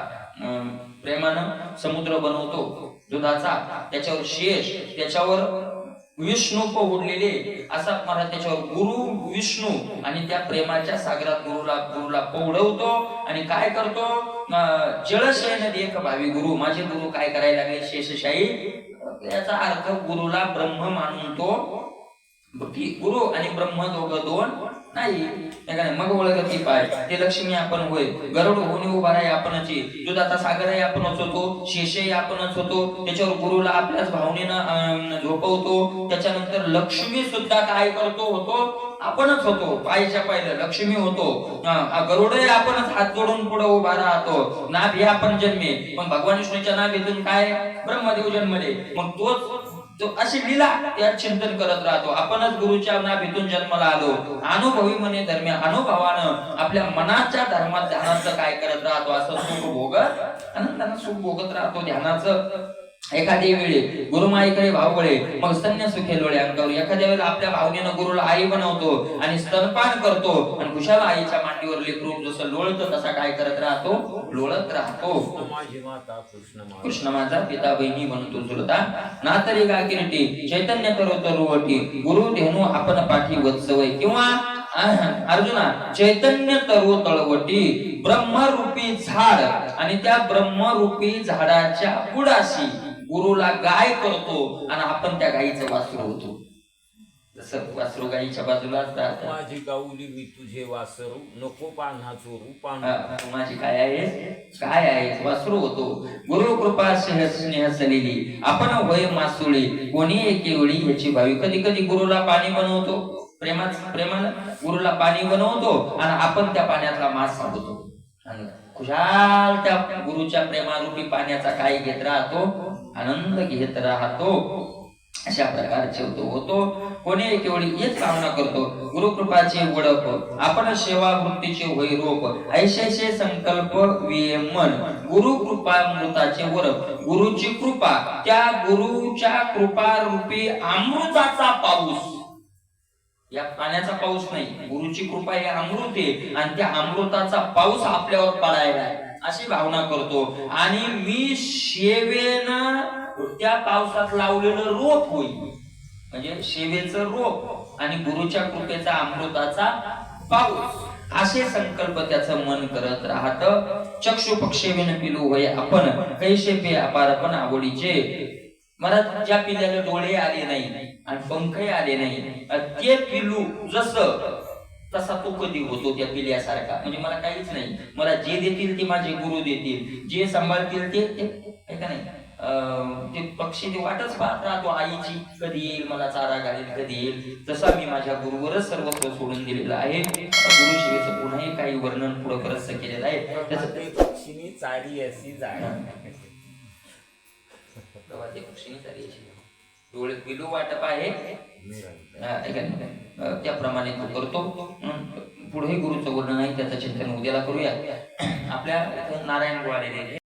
प्रेमानं समुद्र बनवतो दुधाचा, त्याच्यावर शेष, त्याच्यावर विष्णू उडलेले असा मला त्याच्यावर गुरु विष्णू आणि त्या प्रेमाच्या सागरात गुरुला पौडवतो आणि काय करतो, जळशयन देख भावी गुरु, माझे गुरु काय करायला लागले शेषशाही, याचा अर्थ गुरुला ब्रह्म मानून तो गुरु आणि ब्रह्म दोघं दोन नाही, मग ओळखत पाय ते लक्ष्मी आपण होय, गरुड होऊन उभा आहे आपणच, दुधाचा सागरही आपणच होतो, शेषही आपणच होतो, त्याच्यावर गुरुला आपल्याच भावनेनं झोपवतो, त्याच्यानंतर लक्ष्मी सुद्धा काय करतो होतो आपणच होतो, पायच्या पायला लक्ष्मी होतो, गरुडही आपणच हात जोडून पुढे उभा राहतो, नाभ हे आपण जन्मे, पण भगवान विष्णूच्या नाभीतून काय ब्रह्मदेव जन्मले, मग तोच तो अशी लीला त्या चिंतन करत राहतो, आपणच गुरुच्या नाभीतून जन्माला आलो, अनुभवी म्हणे धर्म, अनुभवानं आपल्या मनाच्या धर्मात ध्यानाचं काय करत राहतो, असं सुख भोगत आनंदानं सुख भोगत राहतो ध्यानाचं। एखादी वेळी गुरुमाईकडे भावगळे मग स्तन्य सुखे लोळे अंगावर, एखाद्या वेळेला आपल्या भावनेनं गुरुला आई बनवतो आणि स्तनपान करतो आणि खुशाल आईच्या मांडीवर लेकरू जसं लोळतं तसा काय करत राहतो, लोळत राहतो। माझी माता कृष्ण माझा पिता बहिणी म्हणतो चुलता, नातरी गा किरीटी चैतन्य करोत रुवटी, गुरु धेनु आपण पाठी वत्सवय, किंवा अर्जुना चैतन्य तरुव तळवटी, ब्रह्मरूपी झाड आणि त्या ब्रह्मरूपी झाडाच्या बुडाशी गुरुला गाय करतो आणि आपण त्या गायीचं वासरू होतो, जसं वासरू गायीच्या बाजूला असतात, माझी गाऊली मी तुझे वासरू, नको पान्हा चोरू तू माझी काय आहे वासरू होतो, गुरु कृपा स्नेह सलेली आपण होय मासुळी, कोणी एकेवळी याची भावी। कधी कधी गुरुला पाणी बनवतो, प्रेमानं गुरुला पाणी बनवतो आणि आपण त्या पाण्यातला मास होतो आणि खुशाल त्या गुरुच्या प्रेमारूपी पाण्याचा काय घेत राहतो, आनंद घेत राहतो, अशा प्रकारचे होतो। कोणी केवळी हेच कामना करतो, गुरुकृपाचे वडप आपण सेवा वृत्तीचे होय रोप, ऐशेचे संकल्प वियमन, गुरु कृपा अमृताचे वरप, गुरुची कृपा त्या गुरुच्या कृपा रूपी अमृताचा पाऊस, या पाण्याचा पाऊस नाही, गुरुची कृपा हे अमृत आहे आणि त्या अमृताचा पाऊस आपल्यावर पडायला अशी भावना करतो आणि मी सेवेनं त्या पावसात लावलेलं रोप होईल, म्हणजे सेवेचं रोप आणि गुरुच्या कृपेचा अमृताचा पाऊस, असे संकल्प त्याचं मन करत राहत। चक्षु पक्षेविन पिलू होय आपण, कैसे पे अपारपण आवडीचे, मला ज्या पिल्याला डोळे आले नाही आणि पंखही आले नाही, ते पिलू जसं तसा तो कधी होतो त्या पिल्यासारखा, म्हणजे मला काहीच नाही, मला जे देतील ते माझे गुरु देतील, जे सांभाळतील ते का नाही, ते पक्षी ते वाटच पाहत राहतो आईची, कधी येईल मला चारा घालेल, कधी येईल, तसा मी माझ्या गुरुवरच सर्वस्व सोडून दिलेलं आहे। गुरु शिवेचं पुन्हाही काही वर्णन पुढे परत केलेलं आहे, त्याचं पक्षीनी चारी अशी जाण, डोळे पिलू वाटप आहे, त्याप्रमाणे तो करतो। पुढे गुरुचं वर्णन आहे, त्याचं चिंतन उद्याला करूया। आपल्या नारायण गोवाले